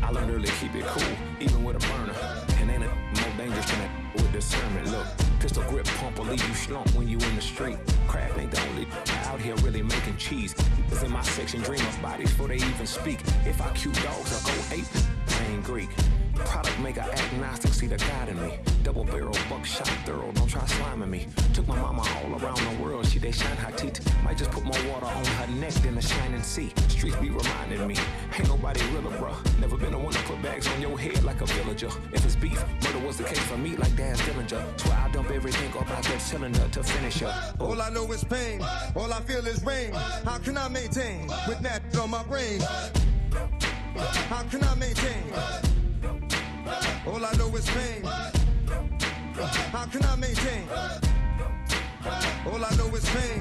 I learned early to keep it cool, even with a burner. And ain't it more dangerous than that with discernment. Look, pistol grip pump will leave you slump when you in the street. Craft ain't the only out here really making cheese. Cause in my section, dream of bodies before they even speak. If I cue dogs, I'll go ape. I ain't Greek. Product maker agnostic, see the God in me. Double barrel, buckshot thorough, don't try sliming me. Took my mama all around the world, she they shine her teeth. Might just put more water on her neck than the shining sea. Streets be reminding me, ain't nobody realer, bruh. Never been the one to put bags on your head like a villager. If it's beef, murder was the case for me like Daz Dillinger. Swear I dump everything up out that cylinder to finish up. All I know is pain, all I feel is rain. How can I maintain with gnats on my brain? How can I maintain? All I know is pain. How can I maintain? All I know is pain.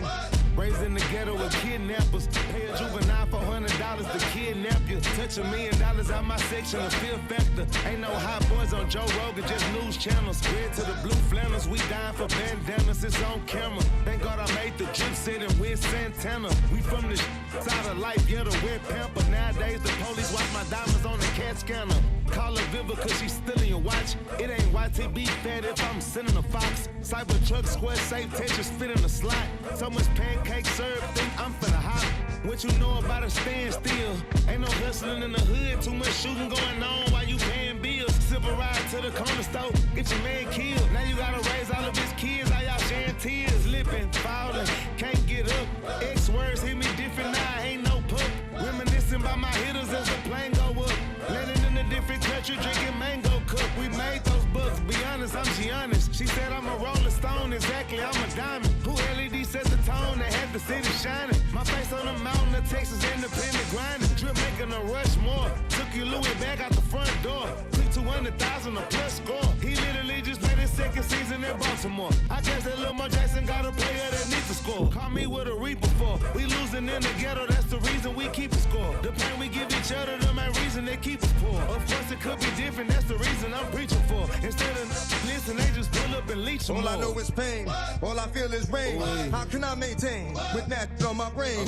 Raised in the ghetto with kidnappers. Pay a juvenile $400 to kidnap you. Touch $1 million out my section, a fear factor. Ain't no hot boys on Joe Rogan, just news channels. Red to the blue flannels, we dying for bandanas, it's on camera. Thank God I made the drip set and with Santana. We from the side of life, yeah, the red pamper. Nowadays the police watch my diamonds on the CAT scanner. Call her Viva cause she stealing your watch. It ain't YTB fed if I'm sending a Fox. Cyber truck, square safe, Tetris fit in the slot. So much pancake syrup, think I'm finna hop. What you know about a standstill? Ain't no hustling in the hood, too much shooting going on while you paying bills. Sip a ride to the corner store, get your man killed. Now you gotta raise all of his kids, all y'all sharing tears. Lipping, falling, can't get up. X words hit me different now, ain't no pup. Reminiscing by my hitters as the plane go up. Landing in a different country, drinking mango cup. We made those bucks, be honest, I'm Giannis. She said I'm a rolling stone, exactly, I'm a diamond. Who LED set the tone that had the city shining? My face on the mountain of Texas, independent grinding. Drip making a rush more. Took you Louis back out the front door. Took 200,000 a plus score. He literally just played his second season in Baltimore. I guess that Lamar Jackson got a player that needs to score. Call me with a reaper for. We losing in the ghetto, that's the reason we keep a score. The pain we give each other, the main reason they keep us poor. Of course it could be different, that's the reason I'm preaching for. Instead of listen, they just pull up and leech them All more. I know is pain, all I feel is rain. How can I maintain with gnats on my brain?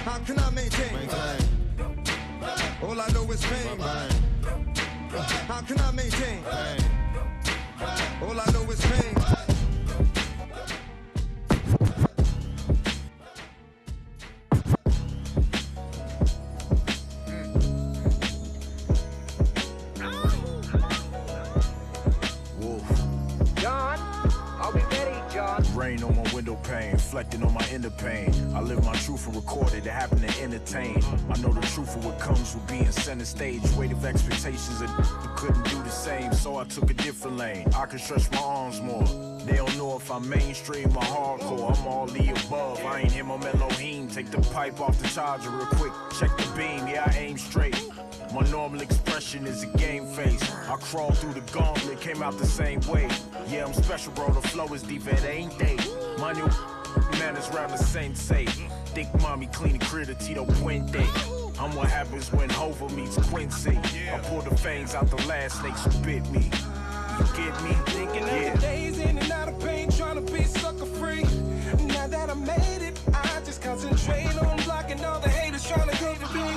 How can I maintain? All I know is pain. How can I maintain? All I know is pain. Wolf. John, are we ready, John? Rain on my window pane, reflecting on my inner pain. I live my truth and record it happened to entertain. I know the truth of what comes with being center stage. Weight of expectations that you couldn't do the same, so I took a different lane. I can stretch my arms more. They don't know if I'm mainstream or hardcore. I'm all the above. I ain't him, I'm Elohim. Take the pipe off the charger real quick. Check the beam, yeah, I aim straight. My normal expression is a game face. I crawled through the gauntlet, came out the same way. Yeah, I'm special, bro. The flow is deep, it ain't they. My new manners round the sensei. Thick mommy, clean the critter, Tito Puente. I'm what happens when Hova meets Quincy. I pulled the fangs out the last snake who bit me. You get me? Thinking of the days in and out of pain, trying to be sucker free. Now that I made it, I just concentrate on blocking all the haters trying to go for me.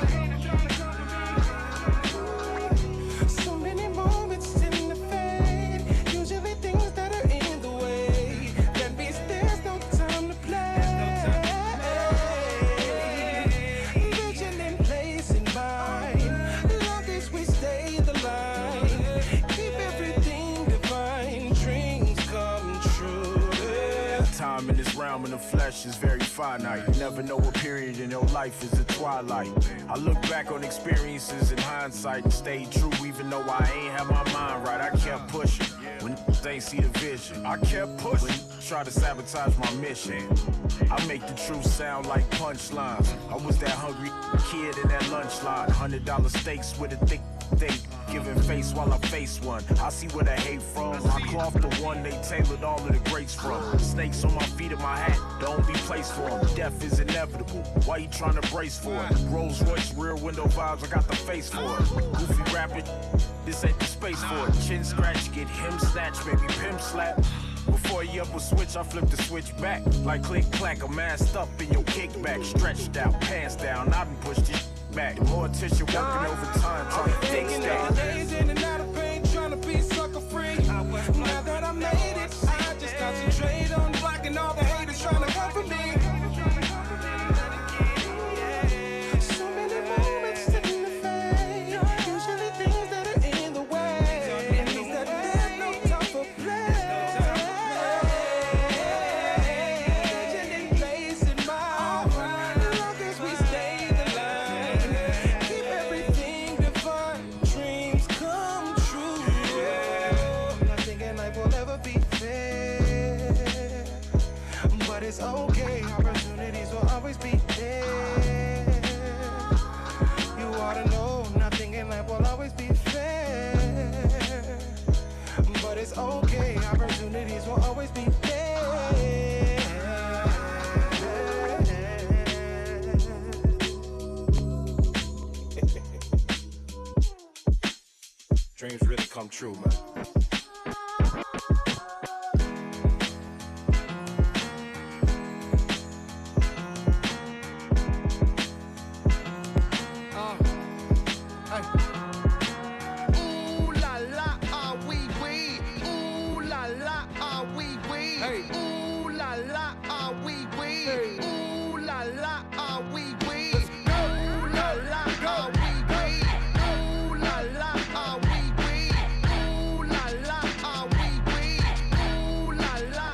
So many moments in the fade, usually things that are in the way. That means there's no time to play. Vigilant place in mind, long as we stay the line. Keep everything divine, dreams come true. Time in this realm in the flesh is very finite. You never know what period in your life is a twilight. I look back on experiences in hindsight and stayed true even though I ain't had my mind right. I kept pushing when they ain't see the vision. I kept pushing, try to sabotage my mission. I make the truth sound like punchlines. I was that hungry kid in that lunch line. $100 steaks with a thick steak. Giving face while I face one. I see where they hate from. I cloth the one they tailored all of the greats from. Snakes on my feet and my hat, don't be placed for them. Death is inevitable. Why you trying to brace for it? Rolls Royce rear window vibes, I got the face for it. Goofy rapping, this ain't the space for it. Chin scratch, get him snatch, maybe pimp slap. Before you up a switch, I flip the switch back. Like click clack, I'm masked up in your kickback. Stretched out, pants down, I done pushed this back. More attention working overtime, trying to fix that. Days in and out of pain, trying to be sucker free. Now that I made it, I just concentrate on blocking all the haters trying to come for me. So many moments in the fade, usually things that are in the way. Means that there's no time for play. Vigilant place in mind, long as we stay the line. Keep everything divine, dreams come true. Not thinking life will ever be fair, but it's okay, opportunities will always be there. You ought to know, nothing in life will always be fair, but it's okay, opportunities will always be there. Dreams really come true, man. Ooh la la, ah wee wee. Ooh la la, ah wee wee. Ooh la la, ah wee wee. Ooh la la, ah wee wee. Ooh la la, ah wee wee. Ooh la la, ah wee wee. Ooh la la, ah wee wee. Ooh la la.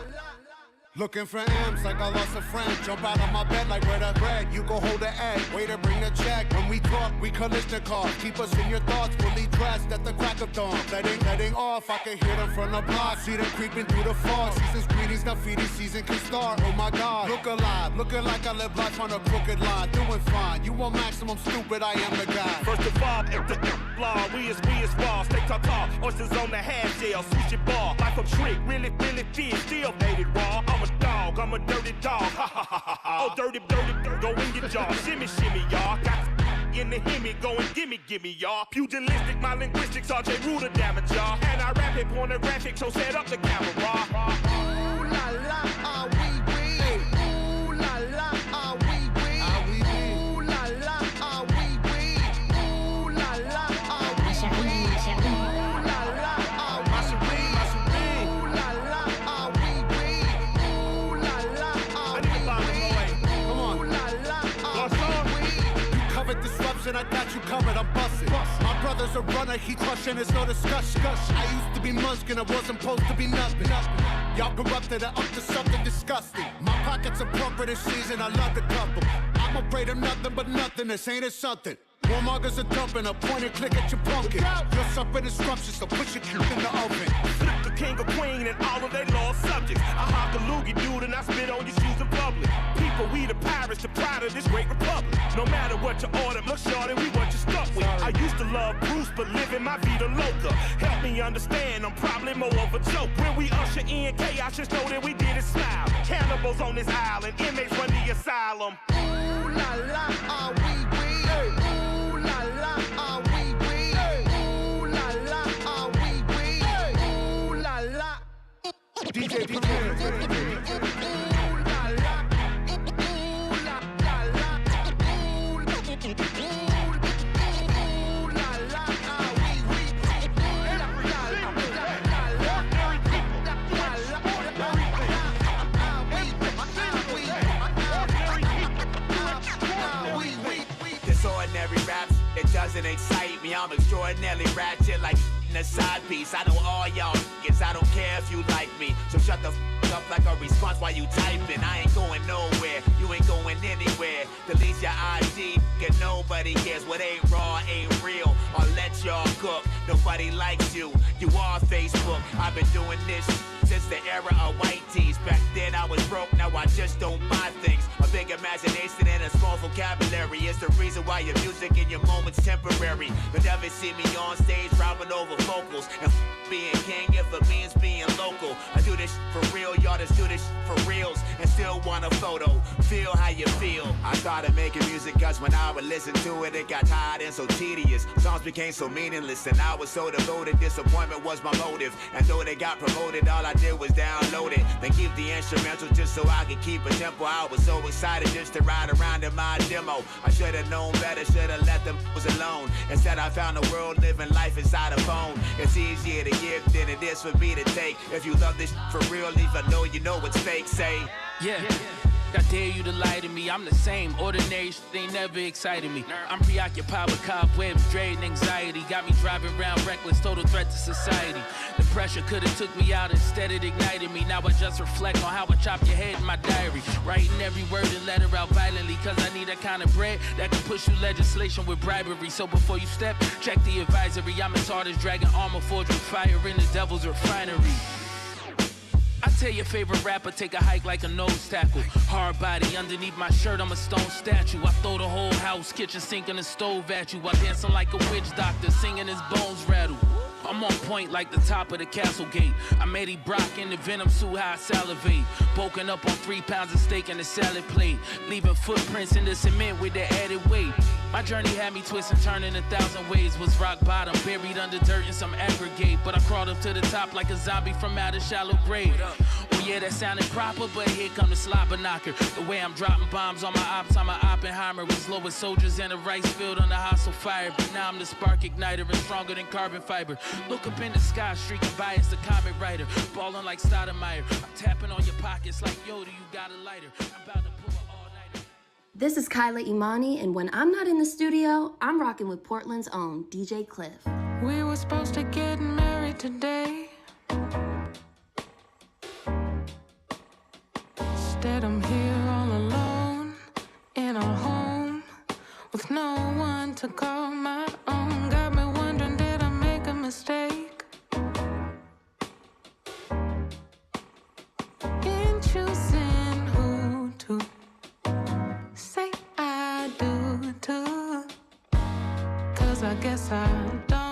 Looking for M's like I lost a friend. Jump out of my bed like where the bread. You go hold the egg, way to bring the check. When we talk, we Kalishnikov. Keep us in your thoughts, fully dressed at the crack of dawn. Letting off, I can hear them from the block. See them creeping through the fog. Season's greetings, the feeding season can start. Oh my God, look alive, looking like I live life on a crooked line. Doing fine, you want maximum stupid, I am the guy. First of all, if the law, we is raw. Stay tall, oysters on the half shell, sushi bar. Life a trick, really fish, still made it raw. I'm a dog, I'm a dirty dog. Ha ha ha ha ha. Oh, dirty, go in your jaw. Shimmy, y'all. Got in the hemi, going gimme, y'all. Pugilistic, my linguistics, RJ Ruler damage, y'all. And I rap it, pornographic, so set up the camera. Ooh la la, ah wee wee. Ooh la la, ah wee wee. Ooh la la, ah wee wee. Ooh la la, ah wee wee. Ooh la la, ah wee wee. Ooh la la, ah wee wee. Ooh la la, ah wee wee. Come on. Ooh la la, ah Lost song? You covered disruption, I got you covered, I'm busting. My brother's a runner, he crushing, it's no discussion. I used to be Munchkin, I wasn't supposed to be nothing. Y'all corrupted, I up to something disgusting. My pockets are plumper this season, I love the couple. I'm afraid of nothing but nothingness, ain't it something? Warmongers are dumping, a point and click at your pumpkin. You're suffering instructions, so put your cube in the oven. Flip the king or queen and all of their lost subjects. I hawk a loogie dude and I spit on your shoes in public. People, we the pirates, the pride of this great republic. No matter what you order, look short and we what you stuck with. I used to love Bruce, but living my vida loca. Help me understand, I'm probably more of a joke. When we usher in chaos, just know that we did it smile. Cannibals on this island, inmates run the asylum. Ooh la la, are we real? Ooh la la, are we real? Ooh la la, are we real? Ooh la la. DJ. Ooh la la. Ooh la la. Ooh la la, are we real? This ordinary rap, it doesn't excite me. I'm extraordinarily ratchet like a side piece. I know all y'all niggas, I don't care if you like me. So shut the up like a response while you typing. I ain't going nowhere, you ain't going anywhere. Delete your IG, cause nobody cares. What ain't raw ain't real. Or let y'all cook, nobody likes you. You are Facebook, I've been doing this since the era of white tees. Back then I was broke, now I just don't buy things. A big imagination and a small vocabulary is the reason why your music and your moments temporary. You'll never see me on stage rapping over vocals. And being king if it means being local. I do this for real, y'all just do this for reals. And still want a photo, feel how you feel. I started making music cause when I would listen to it, it got tired and so tedious. Songs became so meaningless and I was so devoted. Disappointment was my motive. And though they got promoted, all I did was download it. Then keep the instrumental just so I could keep a tempo. I was so excited just to ride around in my demo. I should have known better, should have let them was alone. Instead I found the world living life inside a phone. It's easier to give than it is for me to take. If you love this for real, leave I know you know it's fake. Say yeah. I dare you to lie to me, I'm the same. Ordinary shit ain't never excited me. I'm preoccupied with cobwebs, dread and anxiety. Got me driving around reckless, total threat to society. The pressure could've took me out, instead it ignited me. Now I just reflect on how I chop your head in my diary. Writing every word and letter out violently, cause I need that kind of bread that can push through legislation with bribery. So before you step, check the advisory. I'm as hard as dragging armor forged with fire in the devil's refinery. I tell your favorite rapper, take a hike like a nose tackle. Hard body, underneath my shirt, I'm a stone statue. I throw the whole house, kitchen sink and the stove at you. I dancing like a witch doctor, singing his bones rattle. I'm on point like the top of the castle gate. I'm Eddie Brock in the Venom suit, how I salivate. Bulking up on 3 pounds of steak and a salad plate. Leaving footprints in the cement with the added weight. My journey had me twisting, turning 1,000 ways. Was rock bottom, buried under dirt in some aggregate. But I crawled up to the top like a zombie from out a shallow grave. Oh yeah, that sounded proper, but here come the slobber knocker. The way I'm dropping bombs on my ops, I'm an Oppenheimer. Was low as soldiers in a rice field on the hostile fire. But now I'm the spark igniter and stronger than carbon fiber. Look up in the sky, streaking by as the comet writer. Balling like Stoudemire. I'm tapping on your pockets like Yoda, you got a lighter. I'm about to pull an all-nighter. This is Kyla Imani, and when I'm not in the studio, I'm rocking with Portland's own DJ Cliff. We were supposed to get married today. Instead, I'm here all alone in a home with no one to call my own. Got me wondering, did I make a mistake in choosing who to say I do to? 'Cause I guess I don't.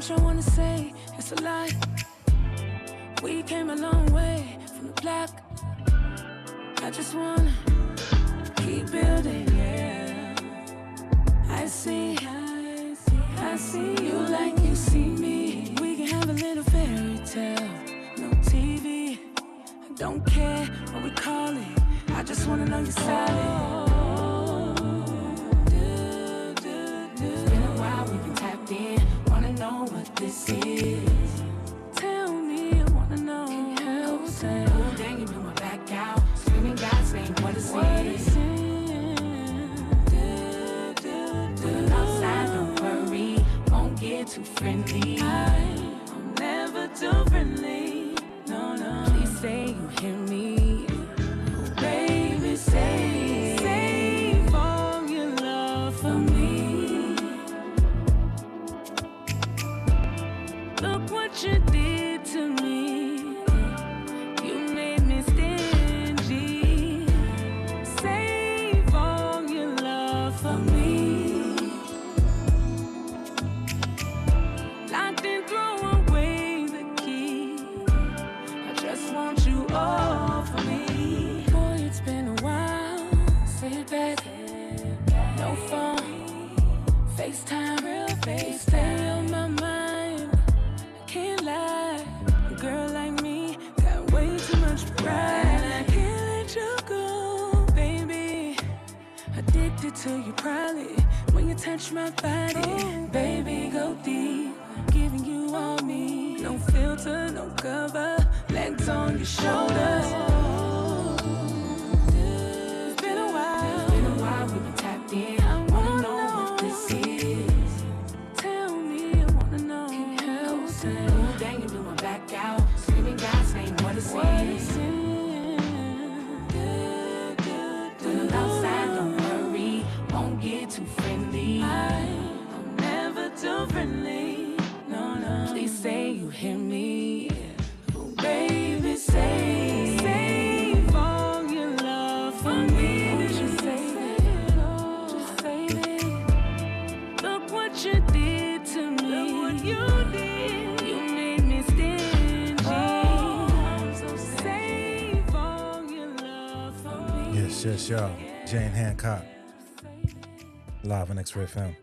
much I wanna say, it's a lot. We came a long way from the block. I just wanna keep building, yeah. I see you like you see me. We can have a little fairy tale, no TV. I don't care what we call it, I just wanna know you're solid. It's been a while, we've been tapped in. Wanna know what this is. Tell me, I wanna know. Can you help say? Oh, dang, you blew my back out. Screaming God's name, what is it? Put outside, don't worry. Won't get too friendly. I'm never too friendly. No, no. Please say you hear me. Oh, baby, save all your love for me. Look what you did to me. You made me stingy. Save all your love for me. Locked and throw away the key. I just want you all for me. Boy, it's been a while. Sit back. No phone. FaceTime, real face. Stay on my mind. Can't lie, a girl like me got way too much pride. I can't let you go, baby. Addicted to you probably when you touch my body. Baby, go deep, giving you all me. No filter, no cover, legs on your shoulders. It's been a while, we've been tapped in. I wanna know what this is. Tell me, I wanna know. Can you help say? Oh, dang, you blew my back out. Screaming God's name, what is it? Put outside, don't worry. Won't get too friendly. I'm never too friendly. No, no. Please say you hear me. Oh, baby, save all your love for me. Just save it. Just save it. Look what you did to me. Look what you did. You made me stingy. So save all your love for me. Yes, y'all. Jane Hancock. Live on X-Ray FM.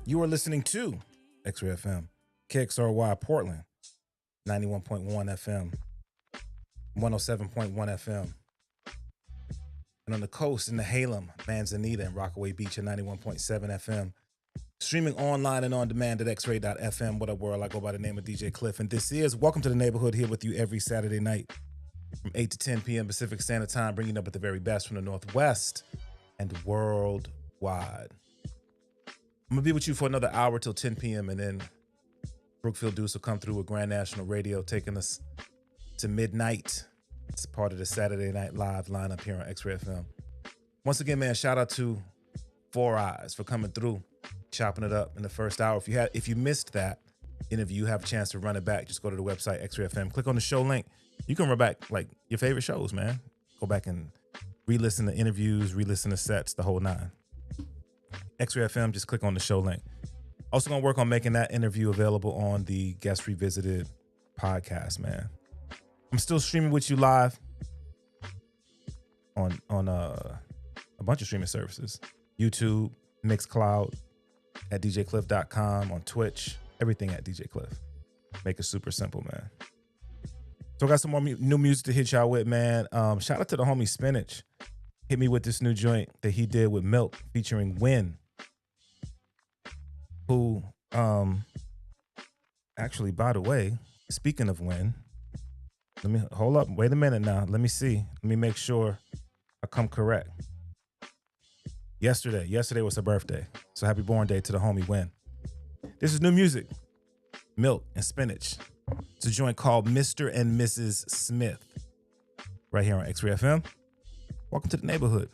You are listening to X-Ray FM. KXRY Portland. 91.1 FM. 107.1 FM. And on the coast in the Halem, Manzanita, and Rockaway Beach at 91.7 FM. Streaming online and on demand at xray.fm. What up, world? I go by the name of DJ Cliff. And this is Welcome to the Neighborhood, here with you every Saturday night from 8 to 10 p.m. Pacific Standard Time, bringing up at the very best from the Northwest and worldwide. I'm going to be with you for another hour till 10 p.m. and then Brookfield Deuce will come through with Grand National Radio, taking us to midnight. It's part of the Saturday Night Live lineup here on X-Ray FM. Once again, man, shout out to Four Eyes for coming through, chopping it up in the first hour. If you missed that interview, you have a chance to run it back. Just go to the website, X-Ray FM. Click on the show link. You can run back like your favorite shows, man. Go back and re-listen to interviews, re-listen to sets, the whole nine. X-Ray FM, just click on the show link. Also gonna work on making that interview available on the Guest Revisited podcast, man. I'm still streaming with you live on a bunch of streaming services. YouTube, Mixcloud, at djcliff.com, on Twitch, everything at DJ Cliff. Make it super simple, man. So I got some more new music to hit y'all with, man. Shout out to the homie Spinach. Hit me with this new joint that he did with Milk featuring Win. Who, actually, by the way, speaking of Win, let me, hold up, wait a minute now. Let me see. Let me make sure I come correct. Yesterday was her birthday. So happy born day to the homie Win. This is new music. Milk and Spinach. It's a joint called Mr. and Mrs. Smith. Right here on X-Ray FM. Welcome to the neighborhood.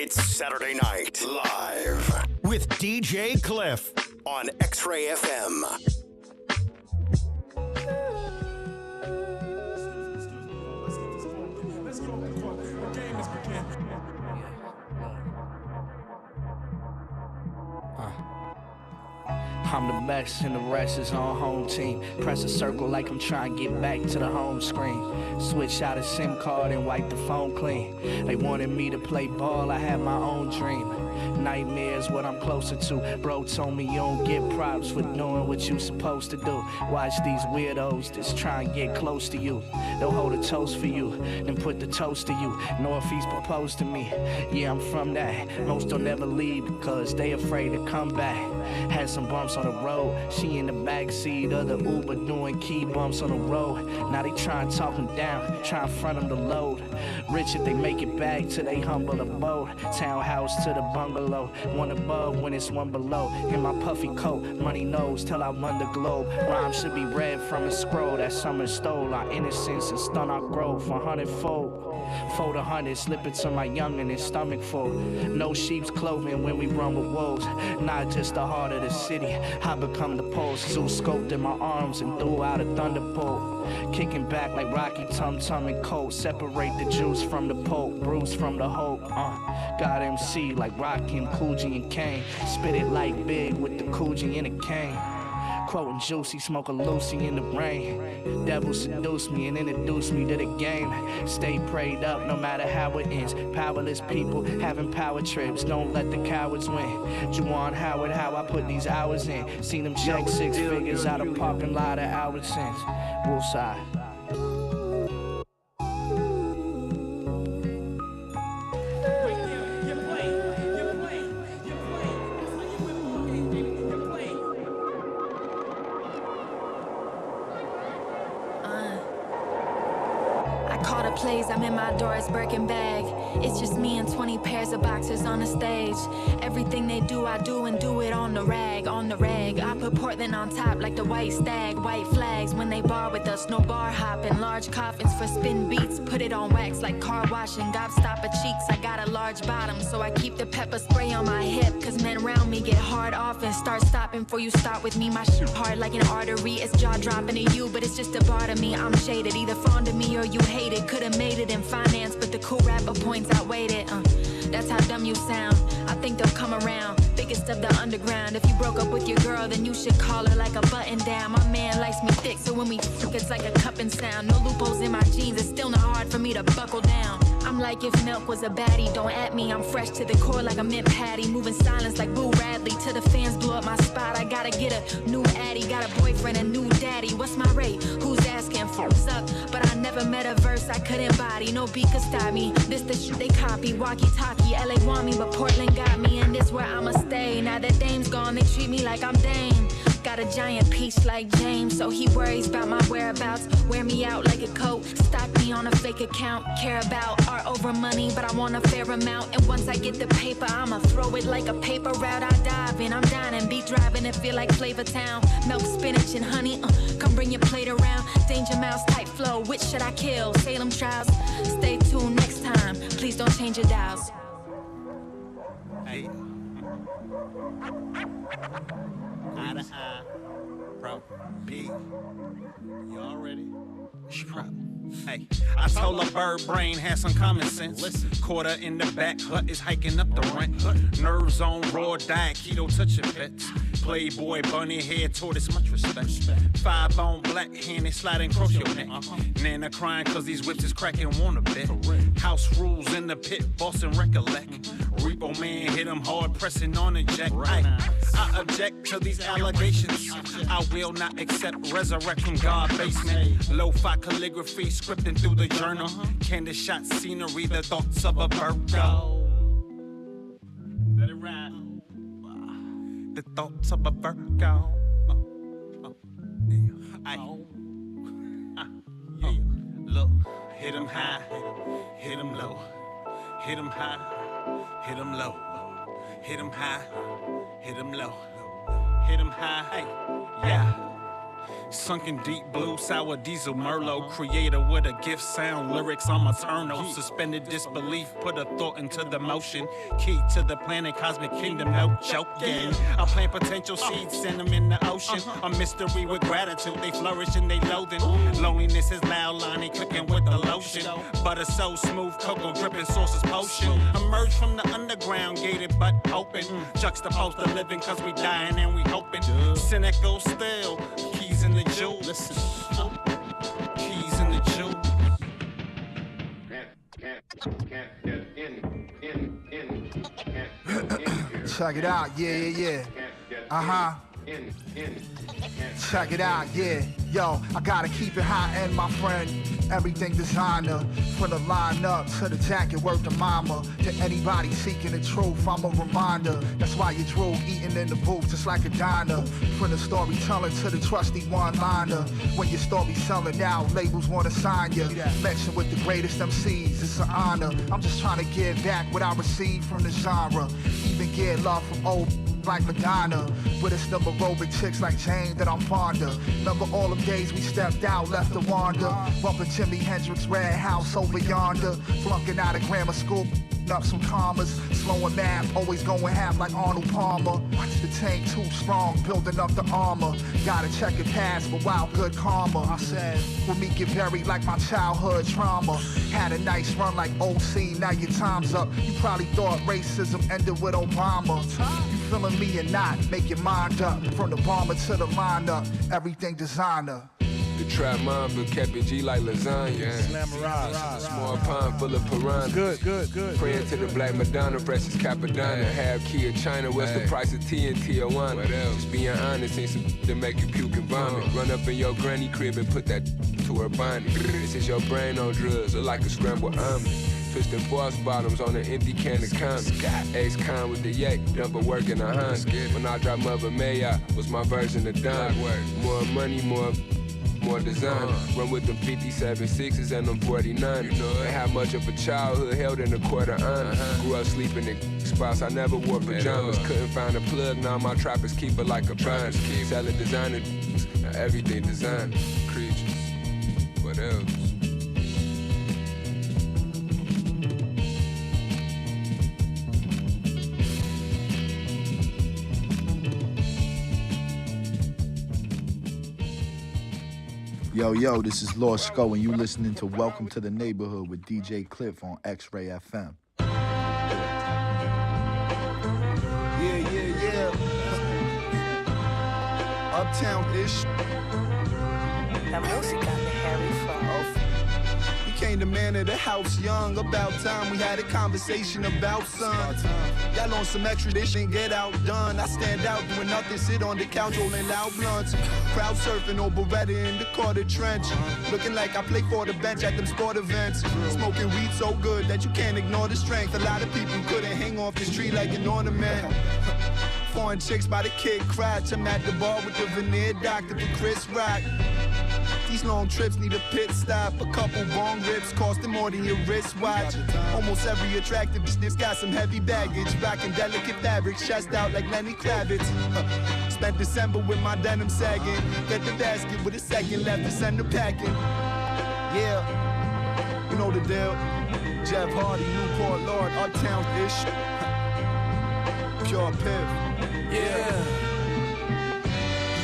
It's Saturday night live with DJ Cliff on X-Ray FM. I'm the best and the rest is on home team. Press a circle like I'm trying to get back to the home screen. Switch out a SIM card and wipe the phone clean. They wanted me to play ball, I had my own dream. Nightmares what I'm closer to. Bro told me you don't get props for doing what you supposed to do. Watch these weirdos just try and get close to you. They'll hold a toast for you, then put the toast to you. Northeast proposed to me, yeah I'm from that. Most don't never leave because they afraid to come back. Had some bumps on the road, she in the backseat of the Uber doing key bumps on the road. Now they try and talk them down, try and front them the load. Rich if they make it back to they humble abode. Townhouse to the bungalow, one above when it's one below. In my puffy coat, money knows till I run the globe. Rhyme should be read from a scroll that summer stole. Our innocence and stun our growth 100-fold. Fold 100, slip it to my young and his stomach full. No sheep's clothing when we run with wolves. Not just the heart of the city, I become the pulse. Zeus scoped in my arms and threw out a thunderbolt. Kicking back like Rocky Tum Tum and Colt. Separate the juice from the Pope, bruise from the hope. God MC like Rocky and Coogee and Kane. Spit it like Big with the Coogee and a cane. Quoting Juicy, smoke a Lucy in the rain. Devil seduce me and introduce me to the game. Stay prayed up no matter how it ends. Powerless people having power trips. Don't let the cowards win. Juwan Howard, how I put these hours in. Seen them check 6 figures out of parking lot an hour since. Woolside. Plays, I'm in my Doris Birkin bag. It's just me and 20 pairs of boxers on the stage. Everything they do, I do and do it on the rag, on the rag. I put Portland on top like the white stag. White flags when they bar with us, no bar hopping. Large coffins for spin beats, put it on wax like car washing. Gobstopper cheeks, I got a large bottom, so I keep the pepper spray on my hip. Cause men round me get hard off and start stopping before you start with me. My shit hard like an artery, it's jaw dropping to you, but it's just a bar to me. I'm shaded, either fond of me or you hate it. Could've made it in finance, but the cool rapper points outweighed it. That's how dumb you sound. I think they'll come around. Biggest of the underground. If you broke up with your girl, then you should call her like a button down. My man likes me thick, so when we fuck, it's like a cupping sound. No loopholes in my jeans, it's still not hard for me to buckle down. I'm like if milk was a baddie, don't at me. I'm fresh to the core like a mint patty. Moving silence like Boo Radley. Till the fans blew up my spot, I gotta get a new addy. Got a boyfriend, a new daddy. What's my rate? Who's asking for what's up? But I never met a verse I couldn't body. No beat could stop me. This the shit they copy. Walkie-talkie, LA want me, but Portland got me. And this where I'ma stay. Now that Dame's gone, they treat me like I'm Dame. Got a giant piece like James, so he worries about my whereabouts. Wear me out like a coat, stock me on a fake account. Care about art over money, but I want a fair amount. And once I get the paper, I'ma throw it like a paper route. I dive in, I'm dining, beat driving, and feel like Flavor Town. Milk, spinach, and honey, come bring your plate around. Danger Mouse type flow, which should I kill? Salem trials, stay tuned next time. Please don't change your dials. Hey. Eye to eye, bro. B. You already? Hey, I told a bird brain had some common sense. Listen, quarter in the back, hut is hiking up the rent. Nerves on raw diet, keto touching pets. Playboy, bunny head, tortoise, much respect. 5 on black, hand sliding across your neck. Nana crying cause these whips is cracking, wanna bet. House rules in the pit, boss and recollect. Repo man hit him hard, pressing on the jack. I object to these allegations. I will not accept resurrect from God basement. Lo-fi calligraphy, scripting through the journal. Candid shot scenery, the thoughts of a Virgo. Let it ride. The thoughts of a Virgo. Look, hit him high, hit him low. Hit him high, hit him low. Hit him high, hit him low. Hit him high, hey, yeah. Sunken deep blue, sour diesel Merlot. Creator with a gift sound, lyrics I'm eternal. Suspended disbelief, put a thought into the motion. Key to the planet, cosmic kingdom, no joking. I plant potential seeds, send them in the ocean. A mystery with gratitude, they flourish and they loathing. Loneliness is loud, lining, cooking with the lotion. Butter so smooth, cocoa dripping, sources potion. Emerge from the underground, gated but open. Juxtapose the living, cause we dying and we hoping. Cynical still, keys in the jewels. Listen, keys in the jewels. Check it out, yeah. Check it out, yeah. Yo, I gotta keep it high end, my friend. Everything designer. From the line up to the jacket, word to mama. To anybody seeking the truth, I'm a reminder. That's why you drool eating in the booth just like a diner. From the storyteller to the trusty one-liner. When your story selling out, labels wanna sign you. Mention with the greatest MCs, it's an honor. I'm just trying to give back what I received from the genre. Even get love from old like Madonna, with us number aerobic chicks like Jane that I'm fond of. Remember all the days we stepped out, left to wander, bumping Jimi Hendrix Red House over yonder, flunking out of grammar school, up some commas, slowing math, always going half like Arnold Palmer. Watch the tank too strong, building up the armor. Gotta check it past for wild good karma. I said, with me get buried like my childhood trauma. Had a nice run like OC, now your time's up. You probably thought racism ended with Obama. You feeling me or not? Make your mind up. From the bomber to the lineup, everything designer. The trap mom, but kept it G like lasagna. Small pond full of piranhas. Good. Praying to the black Madonna, fresh as Capadonna. Half key of China, what's the price of tea in Tijuana? What else? Just being honest, ain't some to make you puke and vomit. Run up in your granny crib and put that to her bonnet. This is your brain on drugs, look like a scrambled omelet. Twisting false bottoms on an empty can of condoms. Ace-Con with the yak, double work in a Honda. When I dropped Mother May, was my version of Don. More money, more design. Run with them 57 6s and them 49. And how much of a childhood held in a quarter on. Grew up sleeping in spots, I never wore pajamas. Couldn't find a plug, now my trappers keep it like a bind. Selling designer, now everything designer. Creatures, what else? Yo, this is Lord Sco, and you listening to Welcome to the Neighborhood with DJ Cliff on X-Ray FM. Yeah. Uptown-ish. La música de Harry Flow. Became the man of the house young. About time we had a conversation about son. Y'all on some extra, this ain't get outdone. I stand out doing nothing, sit on the couch rolling loud blunts. Crowd surfing on Beretta in the Carter Trench. Looking like I play for the bench at them sport events. Smoking weed so good that you can't ignore the strength. A lot of people couldn't hang off this tree like an ornament. Foreign chicks by the Kid Crotch. I'm at the bar with the veneer doctor for Chris Rock. These long trips need a pit stop. A couple bong rips costing more than your wristwatch. Almost every attractive bitch got some heavy baggage. Rocking delicate fabrics, chest out like Lenny Kravitz. Spent December with my denim sagging. Get the basket with a second left to send the packing. Yeah, you know the deal. Jeff Hardy, Newport Lord, Uptown-ish. Pure Piff. Yeah.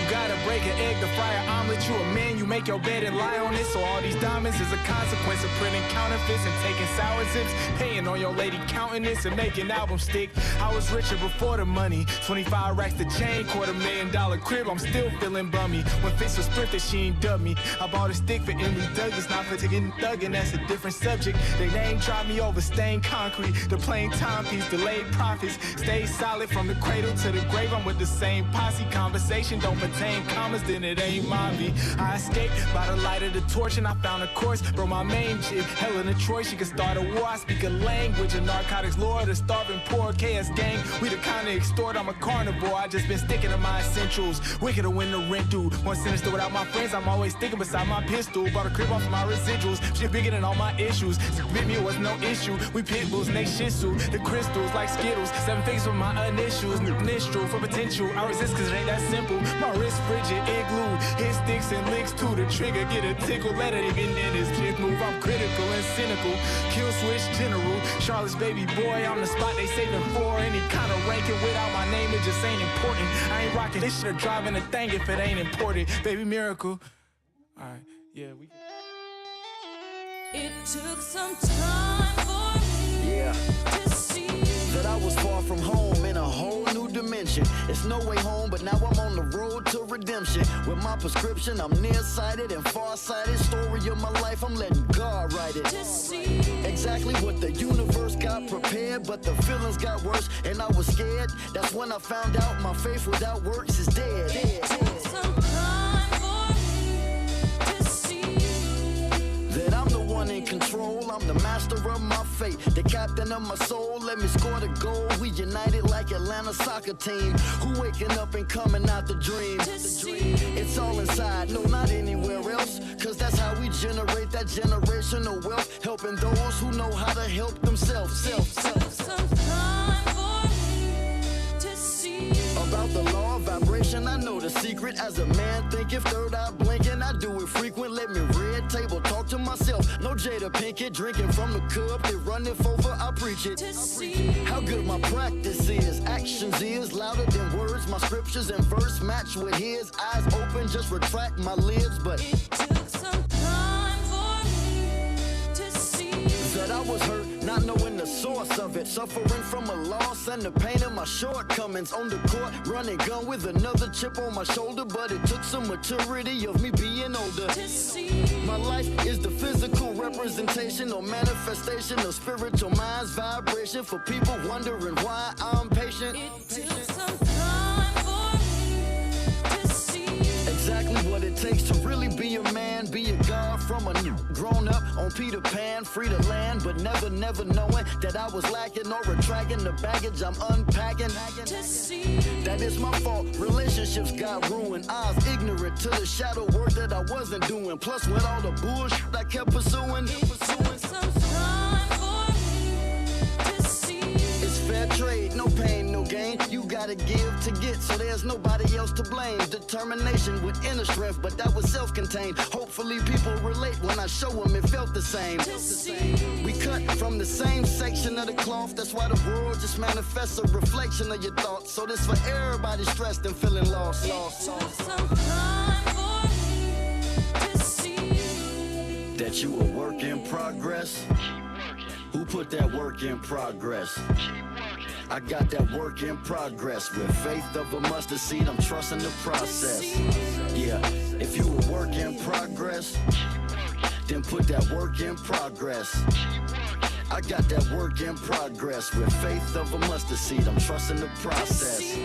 Gotta break an egg to fry an omelet. You a man, you make your bed and lie on it. So all these diamonds is a consequence of printing counterfeits and taking sour zips. Paying on your lady countenance and making albums stick. I was richer before the money. 25 racks to chain, $250,000 crib. I'm still feeling bummy. When Fitz was sprinted, she ain't dubbed me. I bought a stick for Emily Douglas, not for taking thuggin'. That's a different subject. They name drop me over stained concrete. The plain timepiece, delayed profits. Stay solid from the cradle to the grave. I'm with the same posse. Conversation don't pertain commas, then it ain't my beat. I escaped by the light of the torch and I found a course. Bro, my main jib, Helen of Troy, she could start a war. I speak a language of narcotics, lord, the starving poor, KS gang. We the kind of extort, I'm a carnivore. I just been sticking to my essentials. Wicked to win the rent due. One sinister without my friends, I'm always sticking beside my pistol. Bought a crib off of my residuals. Shit bigger than all my issues. Bit me, it was no issue. We pit bulls and they shih tzu. The crystals like Skittles. 7 figures for my initials. Nistral for potential. I resist cause it ain't that simple. My wrist wrist, frigid igloo. Hit sticks and licks to the trigger, get a tickle, let it in his jig move. I'm critical and cynical, kill switch general. Charlotte's baby boy on the spot, they saving for any kind of ranking. Without my name, it just ain't important. I ain't rocking this shit or driving a thing if it ain't important. Baby miracle. Alright, yeah, we. It took some time for me to see that I was far from home in a whole new dimension. It's no way home, but now I'm on the road to redemption. With my prescription, I'm nearsighted and farsighted. Story of my life, I'm letting God write it. to see. Exactly what the universe got prepared, but the feelings got worse and I was scared. That's when I found out my faith without works is dead. It took some time for me to see that I'm the one in control, I'm the master of my fate, the captain of my soul. Let me score the goal. We united like Atlanta soccer team, who waking up and coming out the dream. It's all inside, no, not anywhere else, cause that's how we generate that generational wealth, helping those who know how to help themselves. Some time for me to see about the law of vibration, I know the secret. As a man thinking, third eye blinking, I do it frequent. Let me red table talk to myself. No Jada Pinkett, drinking from the cup, they running over, I preach it. How good my practice is, actions is louder than words. My scriptures and verse match with his. Eyes open, just retract my lids, but it took some time for me to see that I was hurt, not knowing the source of it, suffering from a loss and the pain of my shortcomings. On the court, running gun with another chip on my shoulder, but it took some maturity of me being older to see. My life is the physical representation or manifestation of spiritual mind's vibration. For people wondering why I'm patient, It took some time for me to see exactly what it takes to really be a man, be a god from a new grown up on Peter Pan, free to land, but never knowing that I was lacking or retracting the baggage I'm unpacking. to see. That is my fault, relationships got ruined. I was ignorant to the shadow work that I wasn't doing. Plus with all the bullshit I kept pursuing. Some time for me to see. It's fair trade, no pain, no gain. You gotta give to get, so there's nobody else to blame. Determination with inner strength, but that was self-contained. Hopefully people relate when I show them it felt the same. We cut from the same section of the cloth. That's why the world just manifests a reflection of your thoughts. So this for everybody stressed and feeling lost. Took some time for me to see That you a work in progress. Who put that work in progress? I got that work in progress. With faith of a mustard seed, I'm trusting the process. Yeah, if you a work in progress, then put that work in progress. I got that work in progress. With faith of a mustard seed, I'm trusting the process.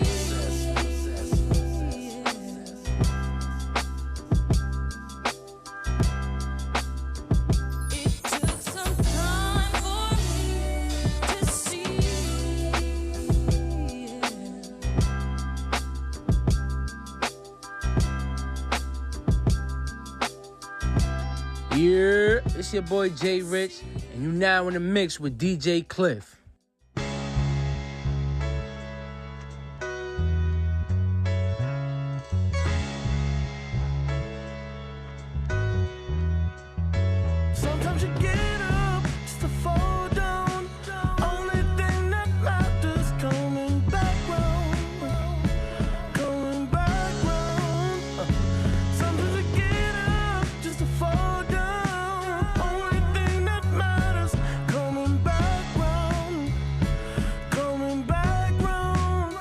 Yeah, it's your boy Jay Rich, and you now in the mix with DJ Cliff. Sometimes you get up just to fall down. Only thing that matters coming back round. Coming back round. Sometimes you get up just to fall down. Only thing that matters coming back round. Coming back round.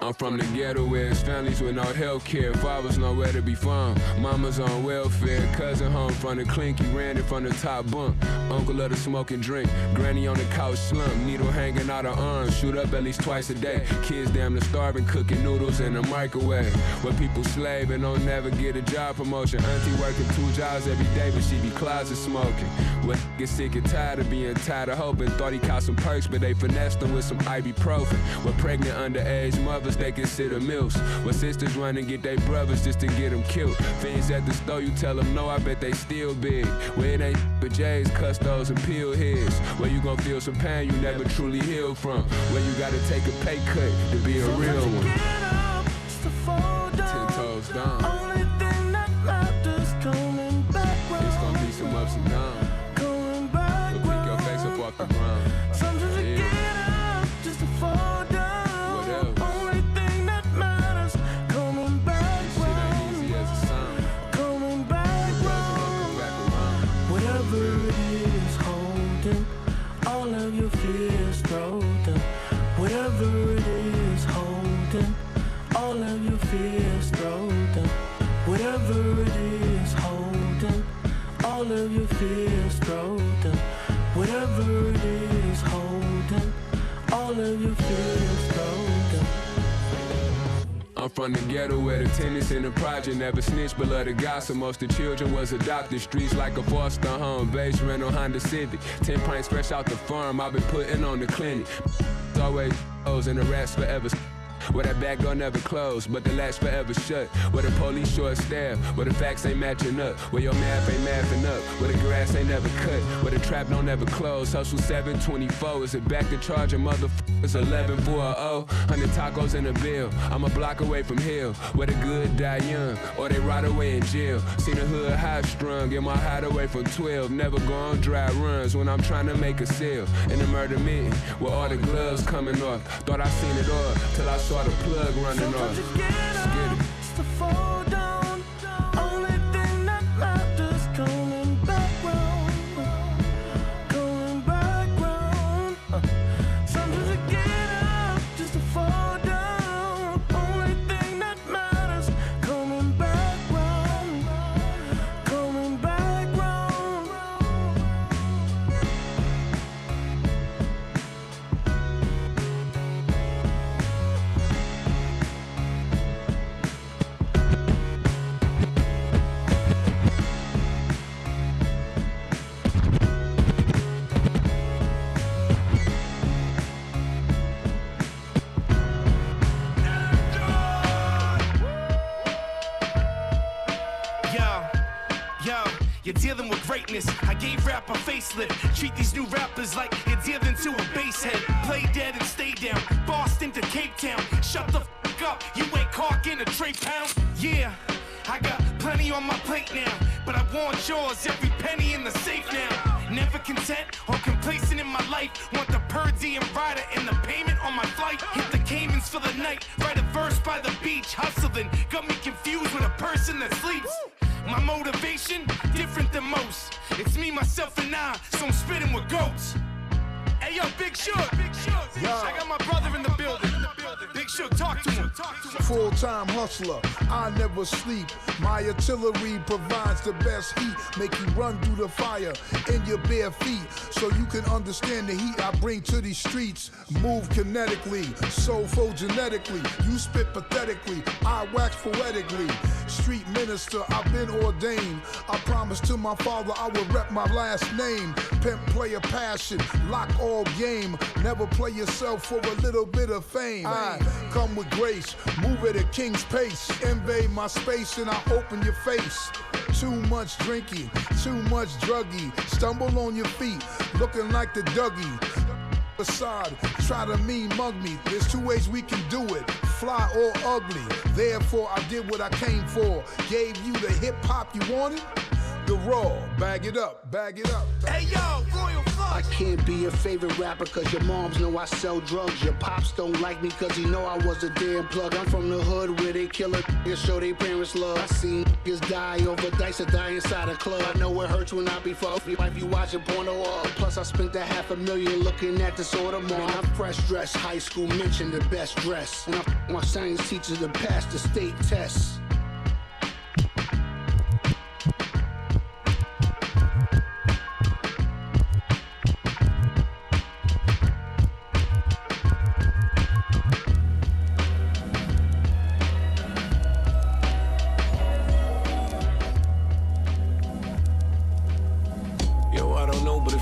I'm from the ghetto where it's families with no health care. Fathers nowhere to be found. Mama's on welfare. Cousin home from the clink. He ran it from the top bunk. Uncle of the smoke and drink. Granny on the couch slump. Needle hanging out her arms. Shoot up at least twice a day. Kids damn near starving. Cooking noodles in the microwave. Where people slave and don't never get a job promotion. Auntie working 2 jobs every day, but she be closet smoking. Where get sick and tired of being tired of hoping. Thought he caught some perks, but they finessed him with some ibuprofen. Where pregnant underage mothers, they consider milfs. Where sisters run and get their brothers just to get them killed. Fiends at the store, you tell them no, I bet they still big. Where it ain't but J's, custos, and peel heads. Where you gon' feel some pain you never truly healed from. Where you gotta take a pay cut to be a real one. Get up just to it's done. Only thing that matters coming back round. It's gonna be some ups and downs. Coming back so pick your face up off the ground. Sometimes you get up just to fall down. Whatever. Only thing that matters coming back round. Shit ain't easy as it sounds. Coming back round. Whatever it is holding all of your fears, throw them. Whatever it is holding all of your fears, throw them. Whatever it is holding all of your fears, throw them. Whatever it is holding all of your fears, throw them. I'm from the ghetto where the tenants in the project never snitched but love the gossip. Most of the children was adopted. Streets like a foster home. Base rental Honda Civic. 10 pints fresh out the farm. I've been putting on the clinic. Always O's and the rats forever. Where that back door never closed, but the latch forever shut. Where the police short staff, where the facts ain't matching up. Where your math ain't mathing up, where the grass ain't never cut. Where the trap don't ever close. Hustle 724, is it back to charging motherfuckers 11-4-0? 100 tacos in a bill, I'm a block away from hell. Where the good die young, or they rot away in jail. Seen the hood high strung, get my hideaway from 12. Never go on dry runs when I'm trying to make a sale. In the murder meeting, where all the gloves coming off. Thought I seen it all, till I saw the plug running off. Sometimes you get up just to fall down. Only thing that matters coming back round. Coming back round. Sometimes you get up just to fall down. Only thing that matters coming back round. Coming back round. You're dealing with greatness. I gave rap a facelift. Treat these new rappers like you're dealing to a bass head. Play dead and stay down. Boston to Cape Town. Shut the fuck up. You ain't carking a tray pound. Yeah, I got plenty on my plate now, but I want yours. Every penny in the safe now. Never content or complacent in my life. Want the per diem rider and the payment on my flight. Hit the Caymans for the night. Write a verse by the beach. Hustling got me confused with a person that sleeps. My motivation, different than most. It's me, myself, and I, so I'm spitting with goats. Hey, yo, Big Shook. I got my brother in the building. Big Shook, talk to him. Full-time hustler, I never sleep. My artillery provides the best heat. Make you run through the fire in your bare feet, so you can understand the heat I bring to these streets. Move kinetically, soulful genetically. You spit pathetically, I wax poetically. Street minister, I've been ordained. I promised to my father I would rep my last name. Pimp, player, passion, lock all game. Never play yourself for a little bit of fame. I come with grace, move at a king's pace. Invade my space and I open your face. Too much drinking, too much druggy. Stumble on your feet, looking like the Dougie. Facade, try to mug me. There's two ways we can do it, fly or ugly. Therefore I did what I came for. Gave you the hip hop you wanted, the raw. Bag it up, bag it up. Hey yo, Royal Flush. I can't be your favorite rapper cause your moms know I sell drugs. Your pops don't like me cause he know I was a damn plug. I'm from the hood where they kill a nigga, show they parents love. I seen niggas die over dice or die inside a club. I know it hurts when I be fucked if you watching porno all. Plus I spent that $500,000 looking at this order mall. Man, I'm fresh dressed, high school mentioned the best dress. And I my science teachers to pass the state tests.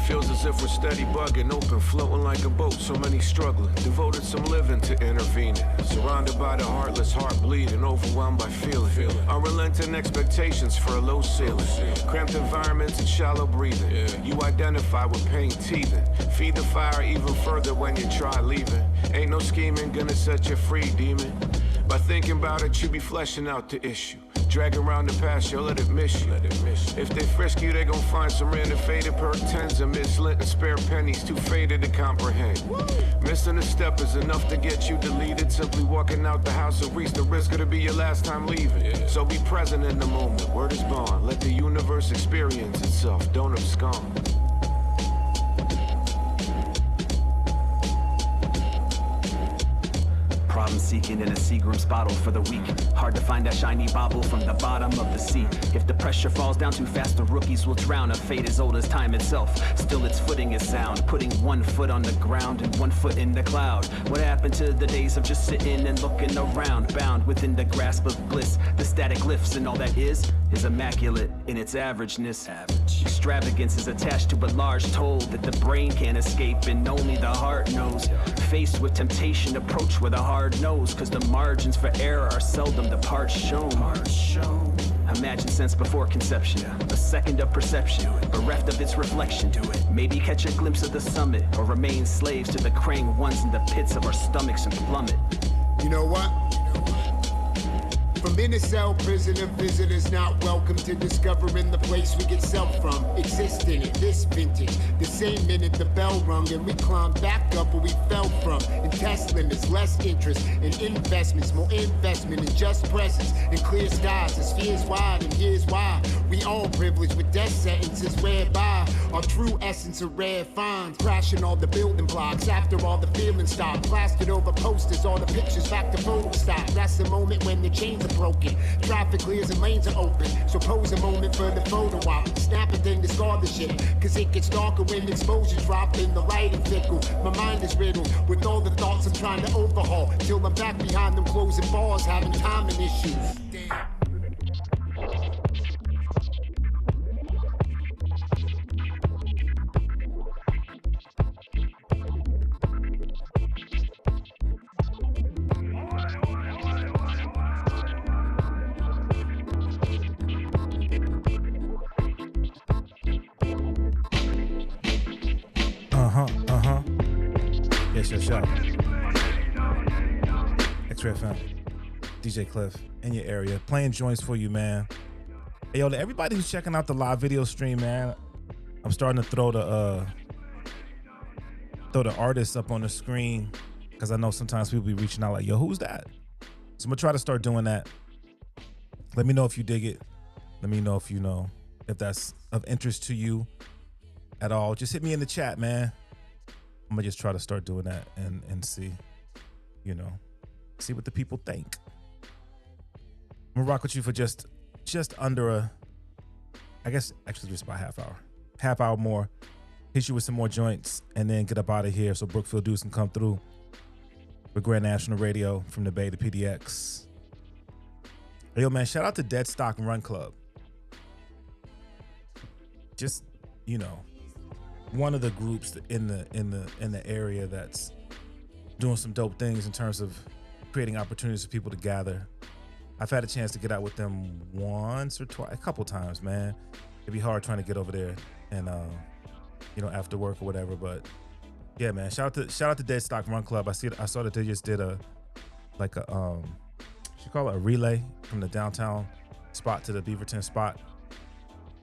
Feels as if we're steady bugging, open, floating like a boat, so many struggling. Devoted some living to intervening. Surrounded by the heartless, heart bleeding, overwhelmed by feeling. Unrelenting expectations for a low ceiling. Cramped environments and shallow breathing. You identify with pain teething. Feed the fire even further when you try leaving. Ain't no scheming gonna set you free, demon. By thinking about it, you be fleshing out the issue. Dragging around the past, you'll let it miss you. If they frisk you, they gon' find some random faded perk tens and mislint and spare pennies too faded to comprehend. Missing a step is enough to get you deleted. Simply walking out the house and reach the risk of to be your last time leaving. So be present in the moment, word is bond. Let the universe experience itself, don't abscond. Problem seeking in a Seagram's bottle for the weak. Hard to find that shiny bauble from the bottom of the sea. If the pressure falls down too fast, the rookies will drown. A fate as old as time itself, still its footing is sound. Putting one foot on the ground and one foot in the cloud. What happened to the days of just sitting and looking around? Bound within the grasp of bliss, the static lifts, and all that is immaculate in its averageness. Extravagance is attached to a large toll that the brain can't escape and only the heart knows. Faced with temptation, approach with a hard nose, cause the margins for error are seldom the parts shown. Imagine sense before conception, a second of perception, bereft of its reflection. Do it. Maybe catch a glimpse of the summit, or remain slaves to the crane ones in the pits of our stomachs and plummet. You know what? From in a cell, prisoner visitors not welcome to discovering the place we get self from. Exist in it, this vintage. The same minute the bell rung and we climbed back up where we fell from. In test limits, less interest in investments, more investment in just presence and clear skies. The sphere's wide and here's why. We all privileged with death sentences whereby our true essence of rare finds. Crashing all the building blocks after all the feeling stopped. Plastered over posters, all the pictures back to photo stop. That's the moment when the chains are broken. Traffic clears and lanes are open. So pose a moment for the photo op. Snap a thing to scar the shit. Cause it gets darker when exposure drop in the lighting fickle. My mind is riddled with all the thoughts I'm trying to overhaul. Till I'm back behind them closing bars having timing issues. Damn. Yes. X-Ray FM, DJ Cliff in your area, playing joints for you, man. Hey, yo, to everybody who's checking out the live video stream, man, I'm starting to throw the artists up on the screen because I know sometimes people be reaching out like, yo, who's that? So I'm gonna try to start doing that. Let me know if you dig it. Let me know if you know if that's of interest to you at all. Just hit me in the chat, man. I'm gonna just try to start doing that and see, see what the people think. I'm gonna rock with you for just under I guess actually just about half hour more. Hit you with some more joints and then get up out of here so Brookfield Deuce can come through with Grand National Radio from the Bay to PDX. Hey, yo, man, shout out to Dead Stock Run Club. Just, one of the groups in the area that's doing some dope things in terms of creating opportunities for people to gather. I've had a chance to get out with them once or twice, a couple times, man. It'd be hard trying to get over there and after work or whatever. But yeah, man, shout out to Dead Stock Run Club. I saw that they just did you call it a relay from the downtown spot to the Beaverton spot.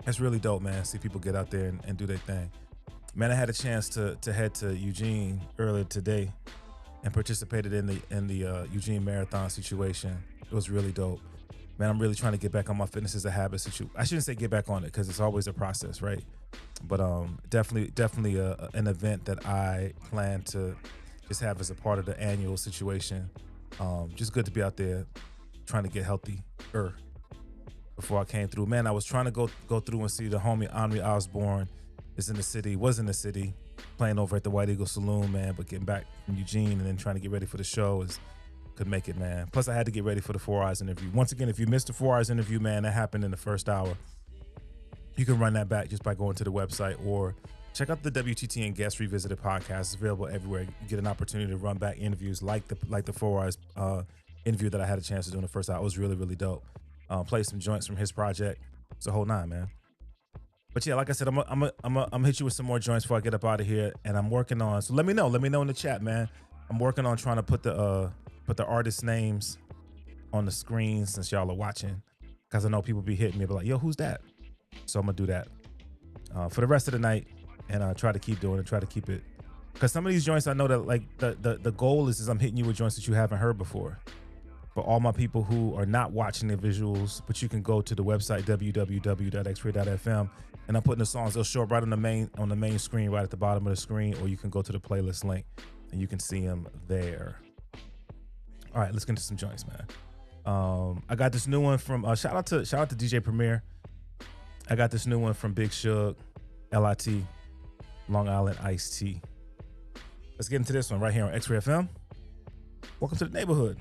That's really dope, man. See people get out there and do their thing. Man, I had a chance to head to Eugene earlier today and participated in the Eugene Marathon situation. It was really dope. Man, I'm really trying to get back on my fitness as a habit situation. I shouldn't say get back on it because it's always a process, right? But definitely an event that I plan to just have as a part of the annual situation. Just good to be out there trying to get healthy before I came through. Man, I was trying to go through and see the homie Henri Osborne was in the city, playing over at the White Eagle Saloon, man, but getting back from Eugene and then trying to get ready for the show could make it, man. Plus, I had to get ready for the 4 Eyes interview. Once again, if you missed the 4 Eyes interview, man, that happened in the first hour. You can run that back just by going to the website or check out the WTTN Guest Revisited podcast. It's available everywhere. You get an opportunity to run back interviews like the 4 Eyes interview that I had a chance to do in the first hour. It was really, really dope. Play some joints from his project. It's a whole nine, man. But yeah, like I said, I'm gonna hit you with some more joints before I get up out of here, and I'm working on. So let me know in the chat, man. I'm working on trying to put the artist names on the screen since y'all are watching, because I know people be hitting me, but like, yo, who's that? So I'm gonna do that for the rest of the night, and try to keep doing it, try to keep it. Because some of these joints, I know that like the goal is I'm hitting you with joints that you haven't heard before. For all my people who are not watching the visuals, but you can go to the website www.xray.fm, and I'm putting the songs. They'll show up right on the main screen, right at the bottom of the screen, or you can go to the playlist link and you can see them there. All right, let's get into some joints, man. I got this new one from shout out to DJ Premier. I got this new one from Big Shug, LIT, Long Island Iced Tea. Let's get into this one right here on X-Ray FM. Welcome to the neighborhood.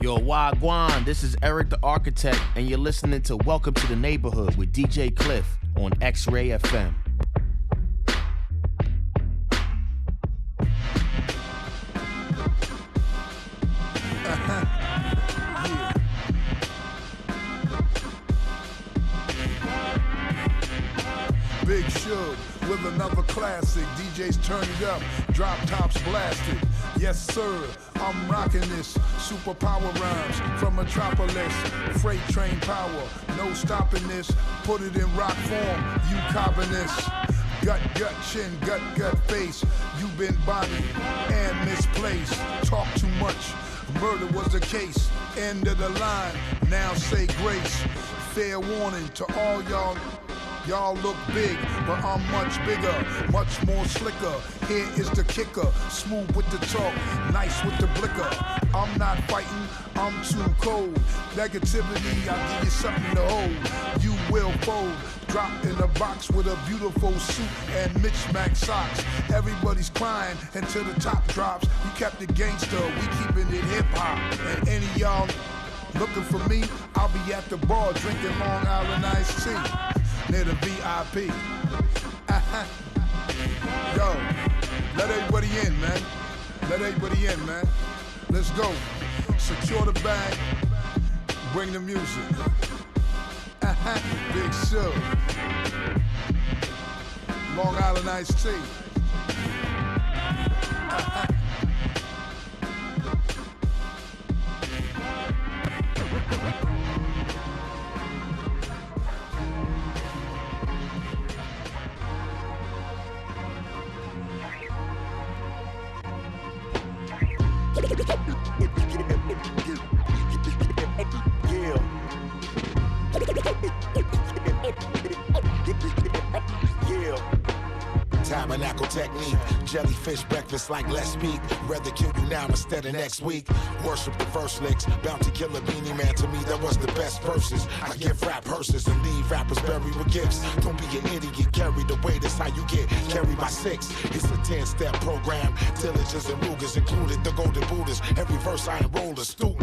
Yo, Wagwan, this is Eric the Architect, and you're listening to Welcome to the Neighborhood with DJ Cliff on X-Ray FM. Big Shug with another classic. DJs turn it up, drop tops blasted. Yes, sir, I'm rocking this. Superpower rhymes from Metropolis. Freight train power, no stopping this. Put it in rock form, you copping this. Gut, chin, gut, face. You've been bodied and misplaced. Talk too much, murder was the case. End of the line, now say grace. Fair warning to all y'all. Y'all look big, but I'm much bigger, much more slicker. Here is the kicker, smooth with the talk, nice with the blicker. I'm not fighting, I'm too cold. Negativity, I'll give you something to hold. You will fold, drop in a box with a beautiful suit and mismatched socks. Everybody's crying until the top drops. You kept it gangster, we keeping it hip hop. And any y'all looking for me, I'll be at the bar drinking Long Island iced tea. Near the VIP. Yo, let everybody in, man. Let everybody in, man. Let's go. Secure the bag. Bring the music. Big Shug. Long Island iced tea. Tabernacle technique, jellyfish breakfast like let's speak. Rather kill you now instead of next week. Worship the verse licks, bounty killer beanie man. To me that was the best verses. I give rap hearses and leave rappers buried with gifts. Don't be an idiot, carried away, that's how you get carried by six. It's a 10-step program, diligence and Rugers included, the golden Buddhas. Every verse I enrolled a student.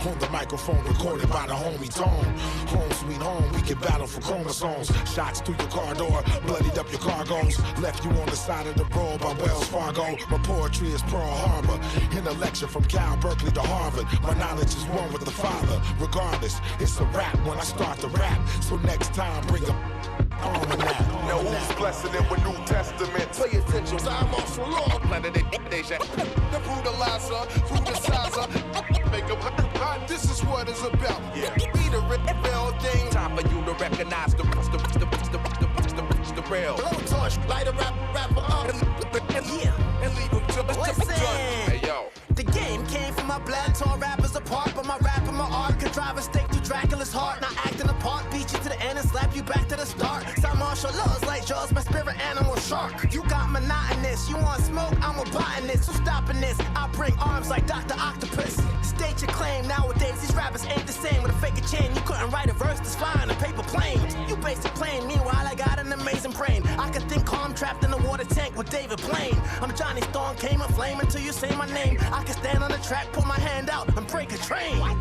On the microphone recorded by the homie Tone. Home sweet home, we can battle for chromosomes. Shots through your car door, bloodied up your cargoes. Left you on the side of the road by Wells Fargo. My poetry is Pearl Harbor. In a lecture from Cal, Berkeley to Harvard. My knowledge is one with the Father. Regardless, it's a rap when I start to rap. So next time, bring a Now who's blessing it with New Testament? Pay attention. Time martial law. Planet Asia. The brutalizer, brutalizer. Make them hot. This is what it's about. Yeah. Be the real thing. Time for you to recognize the real. Blowtorch, light a rapper up. And leave them to the done. Hey yo. The game came from my blood, tore rappers apart, but my rap and my art could drive a stake through Dracula's heart. Not acting a part, beat you to the end and slap you back to the start. Some martial laws like Jaws, my spirit animal shark. You got monotonous, you want smoke, I'm a botanist. So stopping this, I bring arms like Dr. Octopus. State your claim, nowadays these rappers ain't the same. With a fake chain, you couldn't write a verse that's flying a paper plane. You basic plain, meanwhile I got an amazing brain. I could think calm, trapped in a water tank with David Blaine. I'm Johnny Storm, came a flame until you say my name. I can stand on the track, put my hand out, and break a train. What?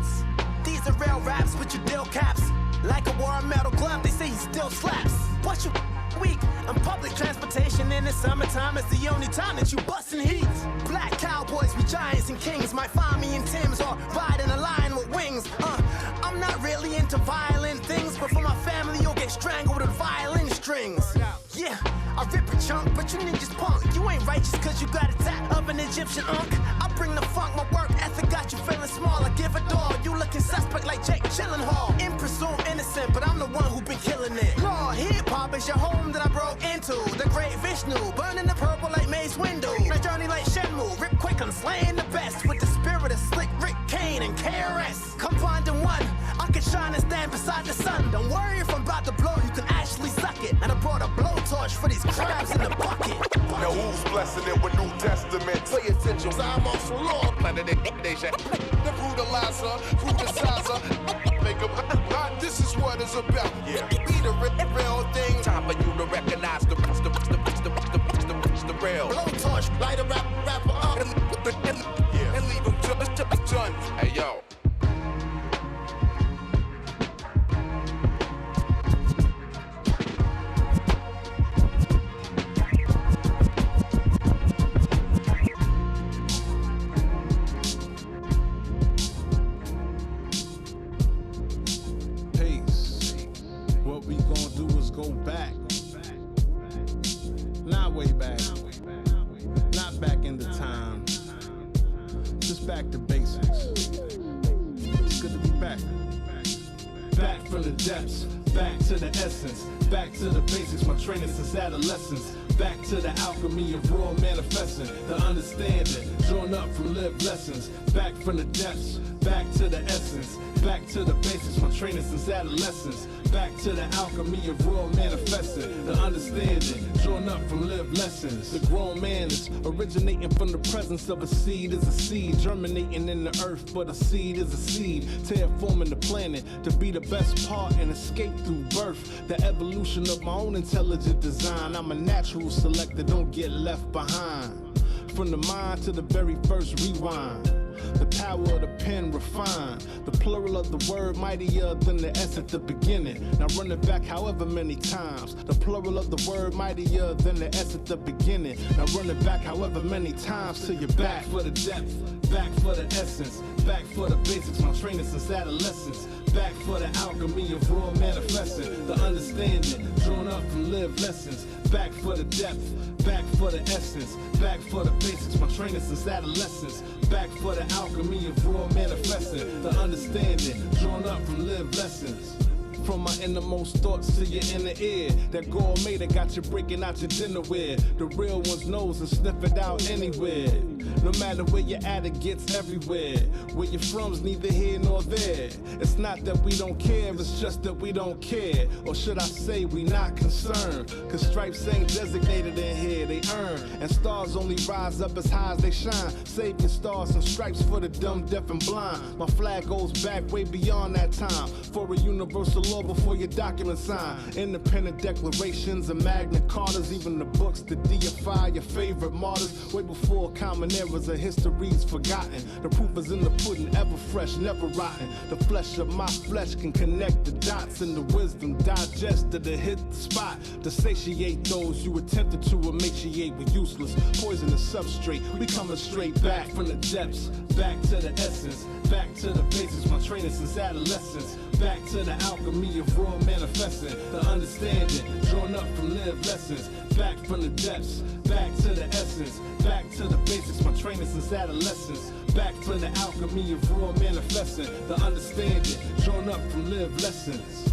These are real raps, but you deal caps. Like a war metal glove, they say he still slaps. But you weak, and public transportation in the summertime is the only time that you bustin' heat. Black cowboys with giants and kings might find me in Tim's or riding a lion with wings. I'm not really into violent things, but for my family you'll get strangled with violin strings. Yeah, I rip a chunk, but you niggas punk. You ain't righteous cause you got a tap of an Egyptian unk. I bring the funk, my work ethic got you feeling small. I give a dog, you looking suspect like Jake Gyllenhaal. In presume innocent, but I'm the one who been killing it. Raw hip-hop is your home that I broke into. The great Vishnu, burning the purple like Mace Windu. My journey like Shenmue, rip quick, I'm slaying the best. With the spirit of Slick Rick Kane and KRS. Compounding one, I can shine and stand beside the sun. Don't worry if I'm about to blow, you can actually suck it. And I brought a blowtorch for these crabs in the bucket. Now who's blessing it with New Testament? Pay attention. Time martial law. Planet Asia. The brutalizer, brutalizer. Make them hot. This is what it's about. Yeah. Be the real thing. Time for you to recognize the real. Blowtorch, light a rapper up. And leave them done. Hey yo. Back to basics. It's good to be back. Back from the depths, back to the essence, back to the basics, my training since adolescence. Back to the alchemy of raw manifesting, the understanding, drawn up from lived lessons. Back from the depths, back to the essence, back to the basics, my training since adolescence. Back to the alchemy of raw manifesting, the understanding, drawn up from lived lessons. The grown man is originating from the presence of a seed is a seed, germinating in the earth, but a seed is a seed. Terraforming the planet to be the best part and escape through birth. The evolution of my own intelligent design. I'm a natural selector, don't get left behind. From the mind to the very first rewind. The power of the pen refined. The plural of the word mightier than the S at the beginning. Now run it back however many times. The plural of the word mightier than the S at the beginning. Now run it back however many times till you're back for the depth, back for the essence, back for the basics. My training since adolescence. Back for the alchemy of raw manifesting, the understanding, drawn up from lived lessons. Back for the depth, back for the essence, back for the basics. My training since adolescence. Back for the alchemy of raw manifesting, the understanding, drawn up from lived lessons. From my innermost thoughts to your inner ear. That gourmet that got you breaking out your dinnerware. The real ones knows and sniff it out anywhere. No matter where you're at, it gets everywhere. Where you're from's neither here nor there. It's not that we don't care, it's just that we don't care. Or should I say we not concerned? Cause stripes ain't designated in here, they earn. And stars only rise up as high as they shine. Save your stars and stripes for the dumb, deaf, and blind. My flag goes back way beyond that time. For a universal law before your document sign. Independent declarations and Magna Cartas. Even the books that deify your favorite martyrs. Way before common eras of history's forgotten. The proof is in the pudding, ever fresh, never rotten. The flesh of my flesh can connect the dots. And the wisdom digested to hit the spot. To satiate those you attempted to emaciate with useless poisonous substrate. We coming straight back from the depths. Back to the essence. Back to the basics. My training since adolescence. Back to the alchemy of raw manifesting, the understanding, drawn up from lived lessons. Back from the depths, back to the essence, back to the basics, my training since adolescence. Back from the alchemy of raw manifesting, the understanding, drawn up from lived lessons.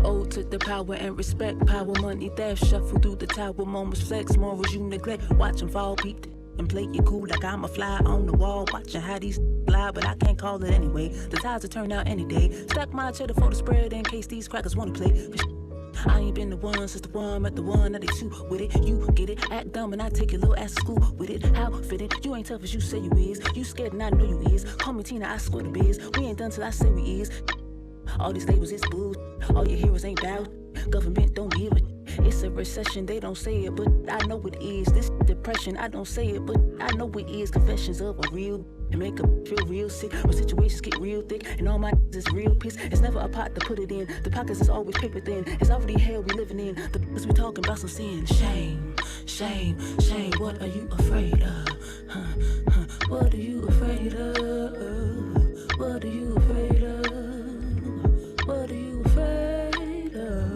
Ode to the power and respect, power, money, theft, shuffle through the tower, moments flex, morals you neglect, watch them fall, peep and play it cool like I'm a fly on the wall, watching how these fly, but I can't call it anyway, the tides will turn out any day, stack my cheddar for the spread in case these crackers wanna play, I ain't been the one since the one met the one, now they two with it, you get it, act dumb and I take your little ass to school with it, how fit it, you ain't tough as you say you is, you scared and I know you is, call me Tina, I swear the biz, we ain't done till I say we is. All these labels, it's bull. All your heroes ain't bout. Government don't give it. It's a recession, they don't say it, but I know it is. This depression, I don't say it, but I know it is. Confessions of a real and make a feel real sick. When situations get real thick and all my is real piss. It's never a pot to put it in. The pockets is always paper thin. It's already hell we living in. The we talking about some sin. Shame, shame, shame. What are you afraid of? What are you afraid of? What are you afraid of? What are you afraid of?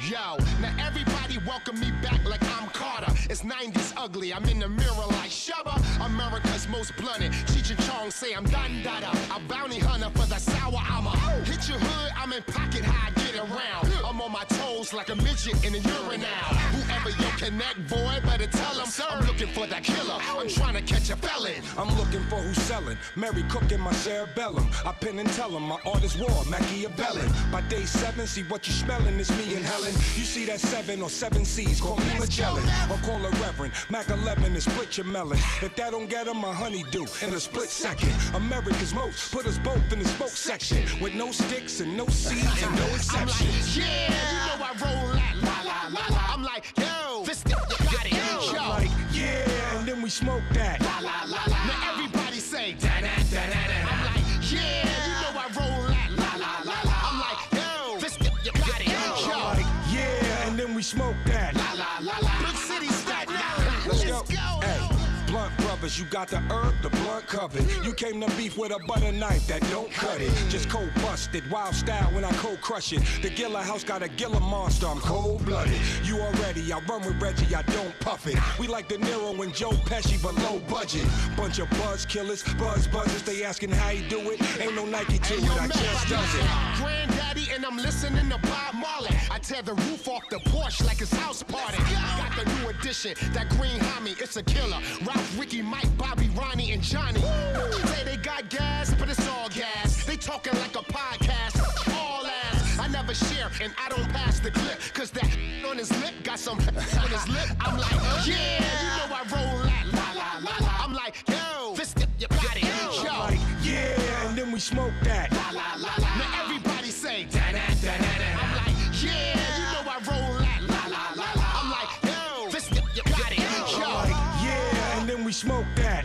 Yo, now everybody welcome me back like I'm Carter. It's 90s ugly, I'm in the mirror like Shubba. America's most blunted. Cheech and Chong say I'm done dada. A bounty hunter for the sour I'ma hit your hood, I'm in pocket high, get around. I'm on my toes like a midget in a urinal. Whoever you connect, boy, better tell him. I'm looking for that killer, I'm trying to catch a felon. I'm looking for who's selling. Mary cooking my cerebellum. I pin and tell him my art is war, Machiavellian. By day 7, see what you smelling is me and Helen. You see that 7 or 7 C's, call me Magellan. Or call her Reverend. Mac 11 is split your melon. If that don't get him, my honeydew in a split second. America's most put us both in the smoke section. With no sticks and no seeds and no exceptions. I'm like, yeah, you know I roll that la la la la. I'm like, yo, this you got it, yo. I'm like, yeah, and then we smoke that la la la la. Now everybody say da da da da da. I'm like, yeah, you know I roll that la la la la. I'm like, yo, this you got it, yo. I'm like, yeah, and then we smoke that la la la la. Big city Staten Island. Let's go. Hey. Blunt brothers, you got the herb, the blunt covered. You came to beef with a butter knife that don't cut it. Just cold busted, wild style when I cold crush it. The Gilla house got a Gilla monster, I'm cold blooded. You already, I run with Reggie, I don't puff it. We like De Niro and Joe Pesci, but low budget. Bunch of buzz killers, buzz buzzers, they asking how you do it. Ain't no Nike to it, I just does it. Granddaddy and I'm listening to Bob Marley. I tear the roof off the Porsche like it's house party. Got the new edition, that green homie, it's a killer. Ralph, Ricky, Mike, Bobby, Ronnie, and Johnny. Say they got gas, but it's all gas. They talking like a podcast, all ass. I never share and I don't pass the clip. Cause that on his lip got some on his lip. I'm like, yeah, you know I roll that la la la la. I'm like, yo, this you got it, yo. I'm like, yeah, and then we smoke that la la la la. Now everybody say da da da da da. I'm like, yeah, you know I roll that la la la la. I'm like, yo, this you got it, yo. I'm like, yeah, and then we smoke that.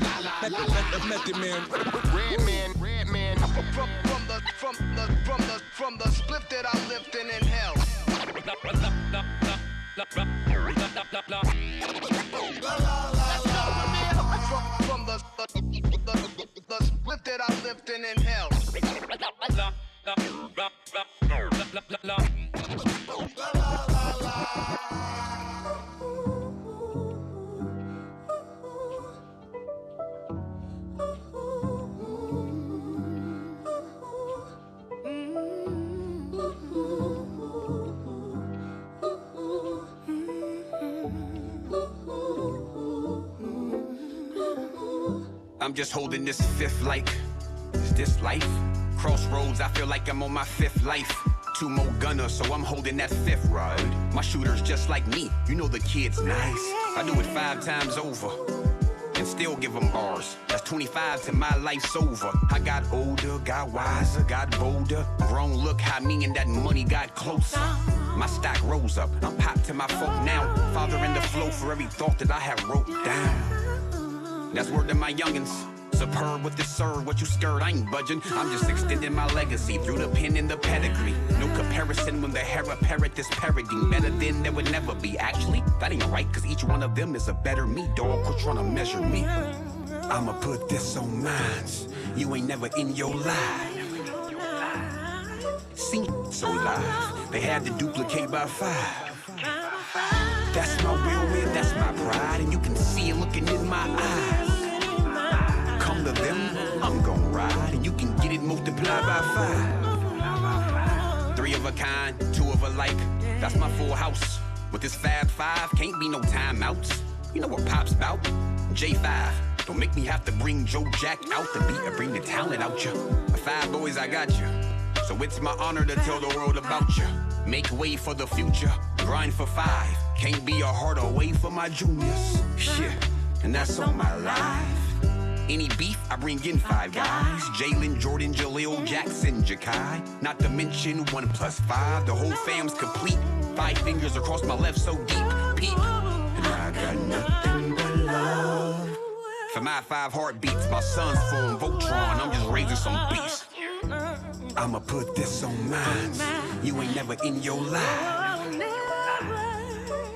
Method man, red man. From the split that I'm lifting in hell. From the split that I'm lifting in hell. just holding this fifth like, is this life? Crossroads, I feel like I'm on my fifth life. 2 more gunners, so I'm holding that fifth rod. My shooter's just like me, you know the kid's nice. I do it 5 times over, and still give them bars. That's 25 till my life's over. I got older, got wiser, got bolder. Grown, look how me and that money got closer. My stock rose up, I'm popped to my folk now. Father in the flow for every thought that I have wrote down. That's word to my youngins. Superb with this serve, what you scared, I ain't budging. I'm just extending my legacy through the pen and the pedigree. No comparison when the hair of parrot is parodying. Better than there would never be. Actually, that ain't right, cause each one of them is a better me. Dog, quit trying to measure me. I'ma put this on minds. You ain't never in your life. See, so live. They had to duplicate by 5. That's my real win, that's my pride. And you can see it looking in my eyes. Come to them, I'm gon' ride. And you can get it multiplied by 5. 3 of a kind, 2 of a like. That's my full house. With this Fab 5, can't be no timeouts. You know what Pop's about? J5. Don't make me have to bring Joe Jack out the beat or bring the talent out ya. 5 boys, I got you. So it's my honor to tell the world about you. Make way for the future, grind for 5. Can't be a harder way for my juniors. Shit, and that's on my life. Any beef, I bring in 5 guys. Jalen, Jordan, Jaleel, Jackson, Jakai. Not to mention 1 + 5. The whole fam's complete. 5 fingers across my left so deep. Peep. And I got nothing but love. For my 5 heartbeats, my son's form Voltron. I'm just raising some beats. I'ma put this on minds. You ain't never in your life.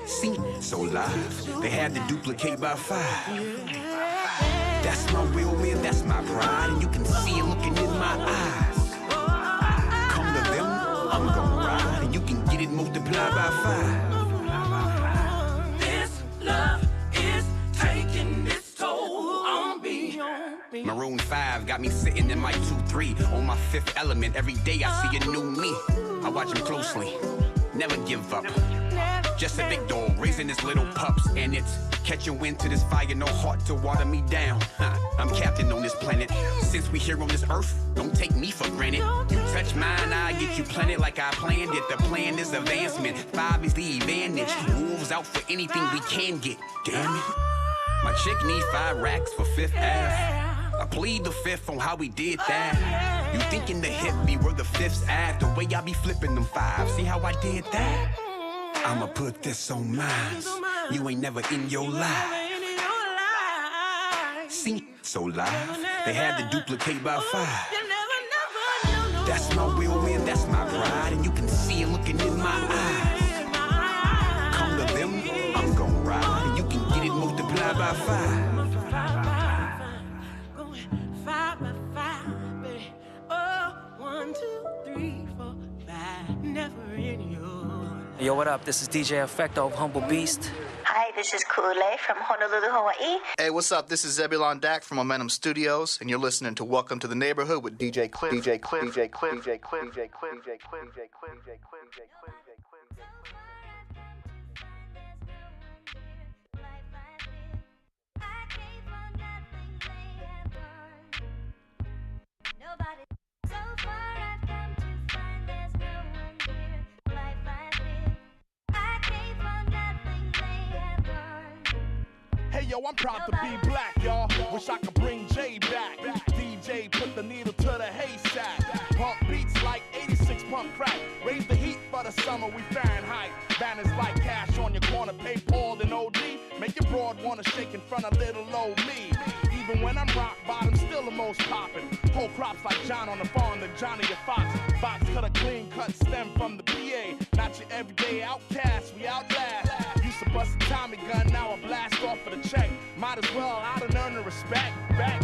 See, so live. They had to duplicate by 5. That's my real win, that's my pride. And you can see it looking in my eyes. Come to them, I'm gon' ride. And you can get it multiplied by 5. This love is taking its toll on me. Maroon 5 got me sitting in my 2-3. On my 5th element, every day I see a new me. I watch him closely, never give up. Just a big dog raising his little pups. And it's catching wind to this fire, no heart to water me down. I'm captain on this planet. Since we here on this earth, don't take me for granted. You touch mine, I get you planted like I planned it. The plan is advancement, 5 is the advantage. Wolves out for anything we can get, damn it. My chick need 5 racks for 5th Ave. I plead the 5th on how we did that. You thinking the hip be where the 5th's at. The way I be flipping them 5, see how I did that? I'ma put this on minds. You ain't never in your life. See, so live. They had to duplicate by 5. That's my real win, that's my pride. And you can see it looking in my eyes. Come to them, I'm gon' ride. And you can get it multiplied by 5. 5 by 5, baby. Oh, 1, 2, 3, 4, 5. Never in your. Yo, what up? This is DJ Effecto of Humble Beast. Hi, this is Kool-Aid from Honolulu, Hawaii. Hey, what's up? This is Zebulon Dak from Momentum Studios, and you're listening to Welcome to the Neighborhood with DJ Cliff. DJ Cliff. DJ Cliff. DJ Cliff. DJ Cliff. DJ Cliff. DJ Cliff. DJ Cliff. DJ Cliff. Nobody so far I've come to find there's no one here like my I came for nothing they have done. Hey yo, I'm proud to be black, y'all. Wish I could bring Jay back. DJ put the needle to the haystack. Pump beats like 86 pump crack. Raise the heat for the summer, we Fahrenheit. Banners like cash on your corner, pay Paul and OD. Make your broad wanna shake in front of little old me. Even when I'm rock bottom, still the most poppin'. Whole crops like John on the farm, the Johnny a Fox. Box cut a clean cut stem from the PA. Not your everyday outcast, we outlast. Used to bust a Tommy gun, now I blast off for the check. Might as well, I done earn the respect. Back.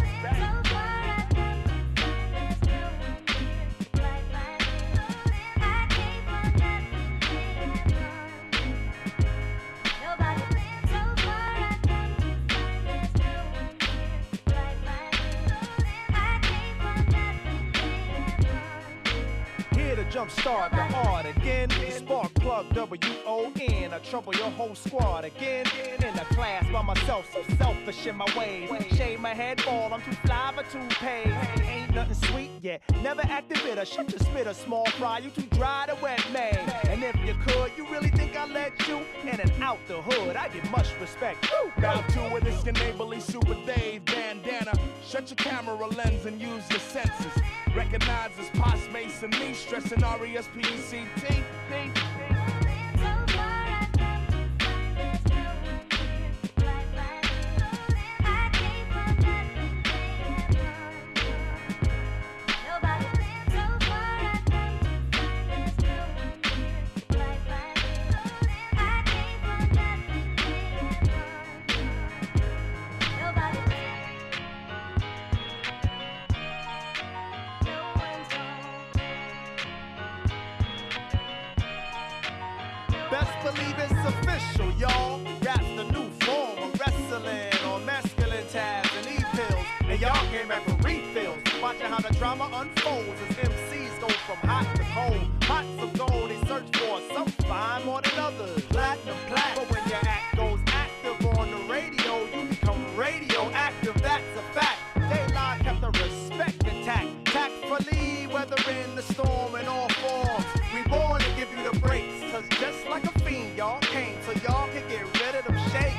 jump start the art again. The spark plug WON. I trouble your whole squad again. In the class by myself, so selfish in my ways. Shave my head bald, I'm too fly for toupees. Ain't nothing sweet yet, never acted bitter. Shut your spit a small fry, you too dry to wet me. And if you could, you really think I let you in and out the hood? I get much respect. Bow to it, it's your neighborly Super Dave bandana. Shut your camera lens and use your senses. Recognize as Pos Mason me, stressing R-E-S-P-E-C-T. Best believe it's official, y'all. Rap's the new form of wrestling on masculine tabs and e-pills. And y'all came back for refills. Watching how the drama unfolds as MCs go from hot to cold. Pots of gold they search for, some fine more than others. Platinum black, but when your act goes active on the radio, you become radioactive, that's a fact. Dayline kept the respect intact. Tactfully weathering the storm in all forms. We born to give you the breaks, cause just like a fiend, y'all came so y'all can get rid of them shakes.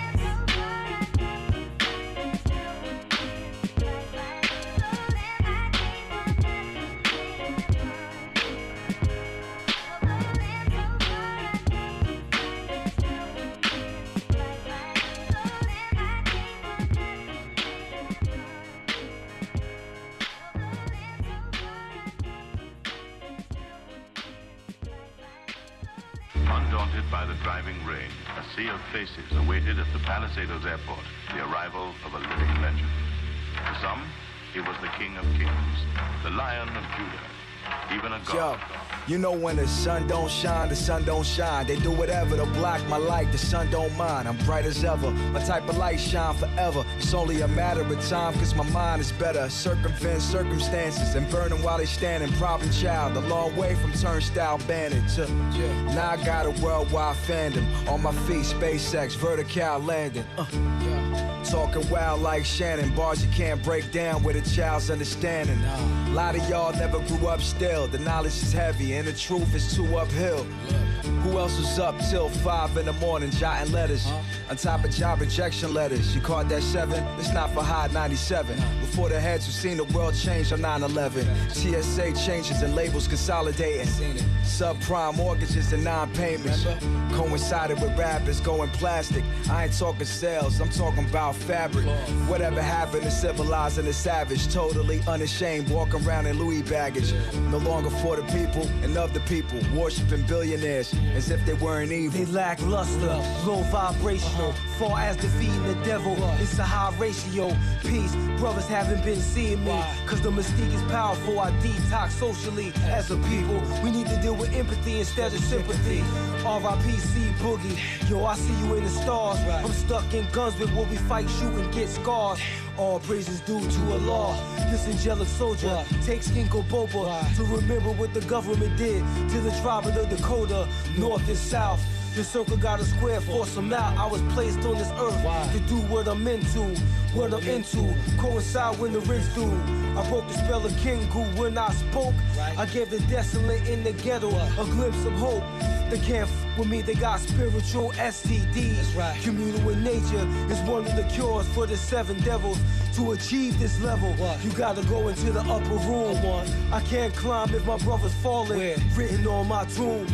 Undaunted by the driving rain, a sea of faces awaited at the Palisadoes Airport the arrival of a living legend. To some, he was the King of Kings, the Lion of Judah, even a god. Yo, you know when the sun don't shine, the sun don't shine. They do whatever to block my light, the sun don't mind. I'm bright as ever, my type of light shine forever. It's only a matter of time, cause my mind is better. Circumvent circumstances and burn them while they standing. Problem child, a long way from turnstile bandit to now I got a worldwide fandom. On my feet, SpaceX, vertical landing. Talking wild like Shannon, bars you can't break down with a child's understanding. A lot of y'all never grew up still. The knowledge is heavy and the truth is too uphill. Who else was up till 5 in the morning jotting letters on top of job rejection letters? You caught that 7? It's not for high 97. Before the heads who seen the world change on 9/11. TSA changes and labels consolidating. Subprime mortgages and non-payments. Coincided with rappers going plastic. I ain't talking sales, I'm talking about fabric. Whatever happened to civilizing the savage? Totally unashamed, walking around in Louis baggage. No longer for the people and of the people. Worshipping billionaires as if they weren't evil. They lack luster, low vibrational. Far as defeating the devil, it's a high ratio. Peace, brothers haven't been seeing me. Cause the mystique is powerful, I detox socially. As a people, we need to deal with empathy instead of sympathy. RIPC Boogie, yo, I see you in the stars. I'm stuck in guns with where we fight, shoot, and get scars. All praises due to Allah. This angelic soldier takes ginkgo biloba to remember what the government did to the tribe of the Dakota, north and south. The circle got a square, force them out. I was placed on this earth to do what I'm into, what I'm into. Coincide when the rich do. I broke the spell of Kingu when I spoke. I gave the desolate in the ghetto a glimpse of hope. They can't f with me, they got spiritual STDs. Communal with nature is one of the cures for the 7 devils. To achieve this level, you gotta go into the upper room. I can't climb if my brother's falling, written on my tomb.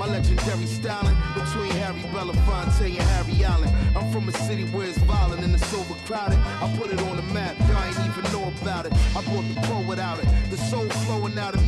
Legendary styling between Harry Belafonte and Harry Allen. I'm from a city where it's violent and it's overcrowded. I put it on the map, y'all ain't even know about it. I brought the pro without it.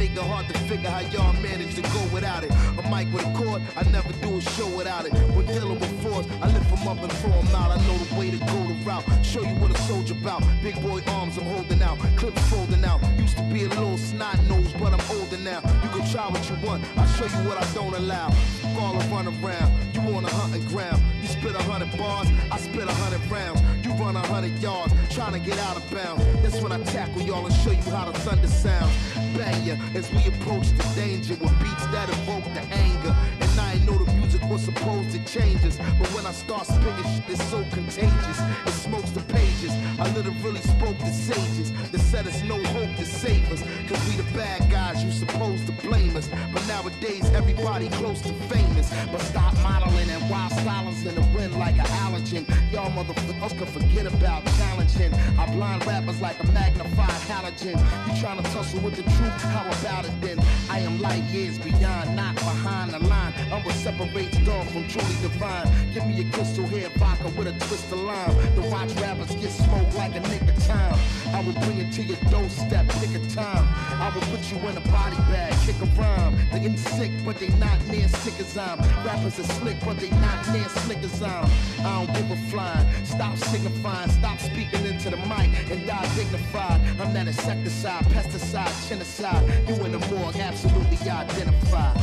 nigga, hard to figure how y'all manage to go without it. A mic with a cord, I never do a show without it. When dealing with force, I lift them up and throw them out. I know the way to go the route, show you what a soldier about. Big boy arms I'm holding out, clips folding out. Used to be a little snot nose, but I'm older now. You can try what you want, I'll show you what I don't allow. All a run around, you on a hunting ground. You spit 100 bars, I spit 100 rounds. You run 100 yards, trying to get out of bounds. That's when I tackle y'all and show you how the thunder sounds. Bang ya as we approach the danger with beats that evoke the anger. And I ain't know the music was supposed to change us, but when I start spitting shit, it's so contagious. It smokes the pages. I literally spoke to sages that said us no hope to save us, cause we the bad guys, you supposed to blame us. But nowadays everybody close to famous. But stop modeling and wild silence in the wind like an allergen. Y'all motherfuckers can forget about challenging. I blind rappers like a magnified halogen. You trying to tussle with the truth? How about it then? I am light years beyond, not behind the line. I'm what separates dog from truly divine. Give me a crystal hair vodka with a twist of lime. To watch rappers get smoked like a nigga time. I will bring it to your doorstep, pick a time. I will put you in a body bag, kick a rhyme. They getting sick, but they not near sick as I'm. Rappers are slick, but they not near slick as I'm. I don't give a flying. Stop signifying, stop speaking into the mic and die dignified. I'm that insecticide, pesticide, genocide. You in the morgue, absolutely identified.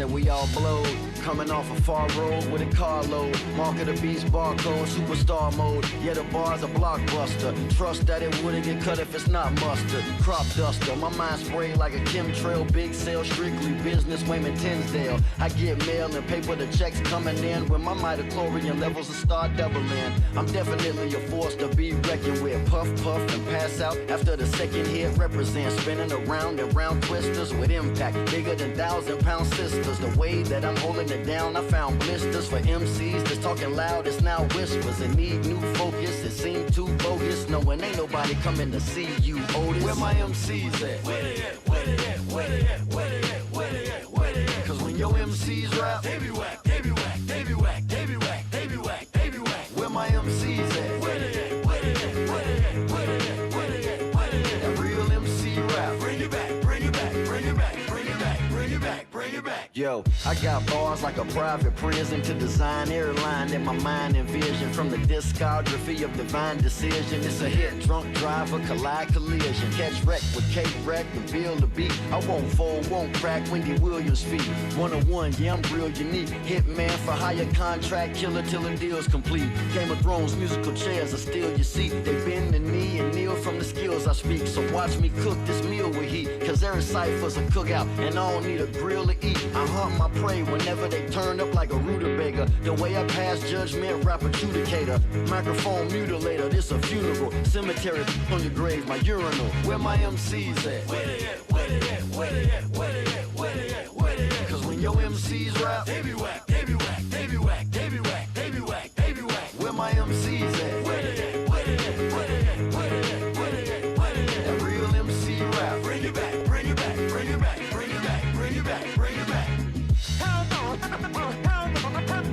We all blowed, coming off a far road with a carload. Mark of the beast, barcode, superstar mode. Yeah, the bar's a blockbuster. Trust that it wouldn't get cut if it's not mustard. Crop duster, my mind sprayed like a chemtrail. Big sale, strictly business, Wayman Tinsdale. I get mail and paper, the checks coming in. When my mitochondrial levels will start doubling. I'm definitely a force to be reckoned with. Puff, puff, and pass out after the second hit. Represent spinning around and round twisters with impact. Bigger than 1,000-pound sisters. The way that I'm holding it down, I found blisters for MCs that's talking loud, it's now whispers and need new focus. It seemed too bogus, knowing ain't nobody coming to see you, Otis. Where my MCs at? Where they at? Where they at? Where they at? Where they at? Where they at? Where they at? Cause when your MCs rap, they be whack, they be whack, they be whack, they be whack, they be whack, they be whack. Where my MCs at? Where they at? Where they at? Where they at? Where they at? Where they at? Where they at? That real MC rap. Bring it back, bring it back, bring it back, bring it back, bring it back, bring it back. Yo, I got bars like a private prison to design airline that my mind envision. From the discography of divine decision, it's a hit, drunk driver, collide collision. Catch wreck with K-Wreck and Bill the beat. I won't fold, won't crack Wendy Williams' feet. 101, yeah, I'm real unique. Hitman for hire, contract killer till the deal's complete. Game of Thrones, musical chairs are still your seat. They bend the knee and kneel from the skills I speak. So watch me cook this meal with heat. Cause every cipher's a cookout and I don't need a grill to eat. I hunt my prey whenever they turn up like a rutabaga. The way I pass judgment, rap adjudicator. Microphone mutilator, this a funeral. Cemetery on your grave, my urinal. Where my MCs at? Where they at? Where they at? Where they at? Where they at? Where they at? Where they at? Cause when your MCs rap, they be whack, they be whack, they be whack, they be whack, they be whack, they be whack. Where my MCs at? Where they at? Where they at? Where they at? Where they at? Where they at? Where they at? That real MC rap. Bring it back, bring it back, bring it back, bring it back, bring it back, bring it back.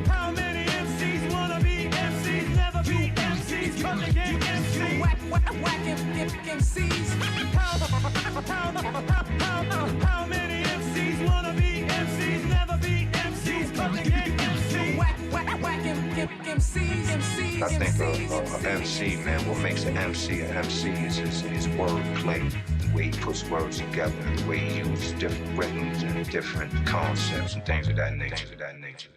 How many MCs wanna be MCs, never be MCs, come to get MCs, whack MCs. How many MCs wanna be MCs, never be MCs, come to get MCs, whack MCs. I think of MC, man, what makes an MC an MC is his wordplay. The way he puts words together, the way he uses different rhythms and different concepts and things of that nature.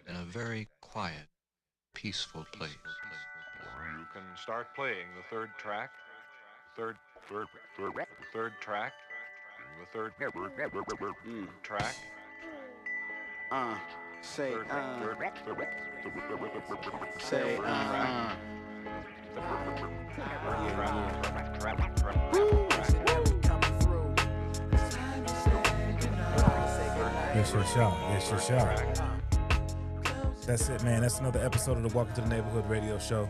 In a very quiet, peaceful place. You can start playing the third track. Third track. The third track. Say, Yes, your shout. That's it, man. That's another episode of the Welcome to the Neighborhood radio show.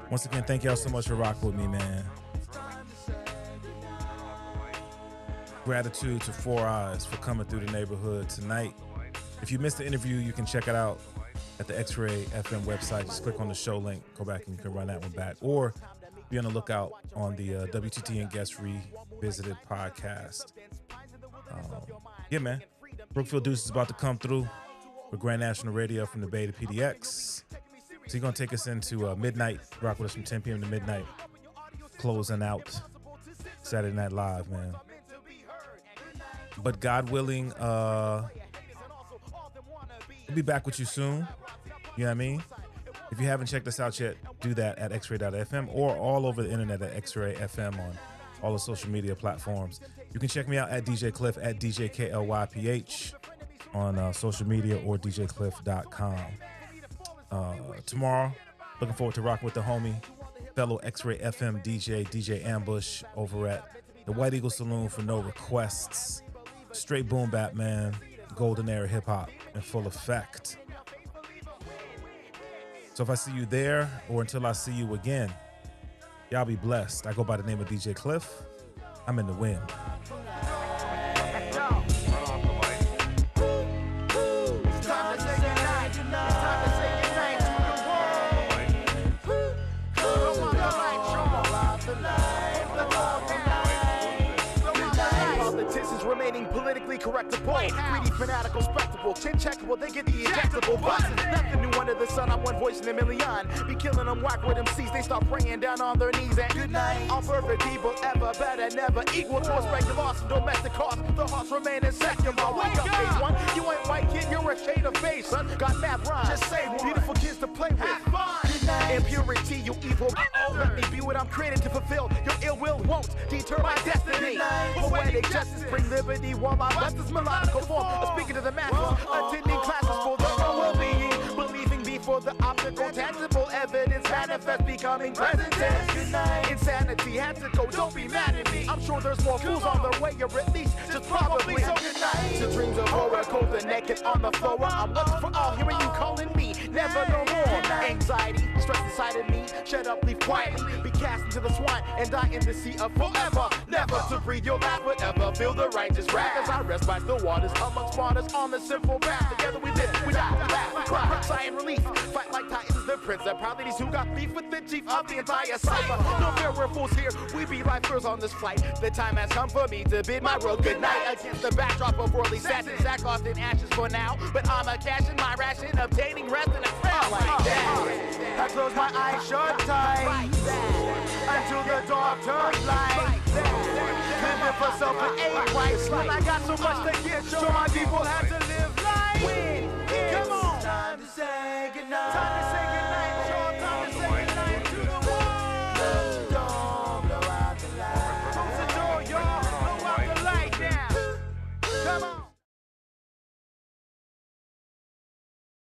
Once again, thank y'all so much for rocking with me, man. Gratitude to Four Eyes for coming through the neighborhood tonight. If you missed the interview, you can check it out at the X-Ray FM website. Just click on the show link, go back and you can run that one back. Or be on the lookout on the WTTN Guest Revisited podcast. Yeah, man. Brookfield Deuce is about to come through with Grand National Radio from the Bay to PDX. So he's going to take us into midnight, rock with us from 10 p.m. to midnight, closing out Saturday Night Live, man. But God willing, we'll be back with you soon. You know what I mean? If you haven't checked us out yet, do that at xray.fm or all over the internet at X-Ray FM on all the social media platforms. You can check me out at DJ Cliff at DJKLYPH on social media or djcliff.com. Tomorrow, looking forward to rocking with the homie, fellow X-Ray FM DJ Ambush over at the White Eagle Saloon for no requests. Straight boom bap, man. Golden era hip hop in full effect. So if I see you there or until I see you again, y'all be blessed. I go by the name of DJ Cliff. I'm in the wind. Remaining politically correct to bold, greedy, fanatical, spectacle, chin-checkable, they get the ejectable button. Nothing new under the sun, I'm one voice in a million. Be killing them whack with MCs, they start praying down on their knees. And good night, all perfect people, ever better, never equal towards regular loss and domestic costs. The hearts remain in second, but wake up, phase one. You ain't white kid, you're a shade of beige, son. Got math rhymes, just say one. Beautiful kids to play with. Have fun. Impurity, you evil. Let me be what I'm created to fulfill. Your ill will won't deter my destiny. Poetic justice, bring liberty while I bless this melodical form. Speaking to the masses, attending classes for the well-being. Believing before the optical, tangible evidence manifest, becoming present tense. Insanity had to go, don't be mad at me. I'm sure there's more fools on their way, or at least just probably. So good night. To dreams of horror, cold and naked on the floor. I'm looking for all, hearing you calling me. Never no more. Anxiety, stress inside of me. Shut up, leave quietly. Be cast into the swine and die in the sea of forever. Never to breathe your laugh, but ever feel the righteous wrath. As I rest by still waters amongst martyrs on the simple path. Together we live, we die, we laugh, we cry, sigh and relief. Fight like titans, the prince of proud ladies who got beef with the chief of the entire cipher. No fear, we're fools here. We be lifers on this flight. The time has come for me to bid my world good night. Against the backdrop of worldly sadness, sackcloth in ashes for now. But I'm a cashing my ration, obtaining rest in a prayer like that. I close my eyes shut tight until the dark turns light. Living for self and ain't right. When I got so much to give, show my people have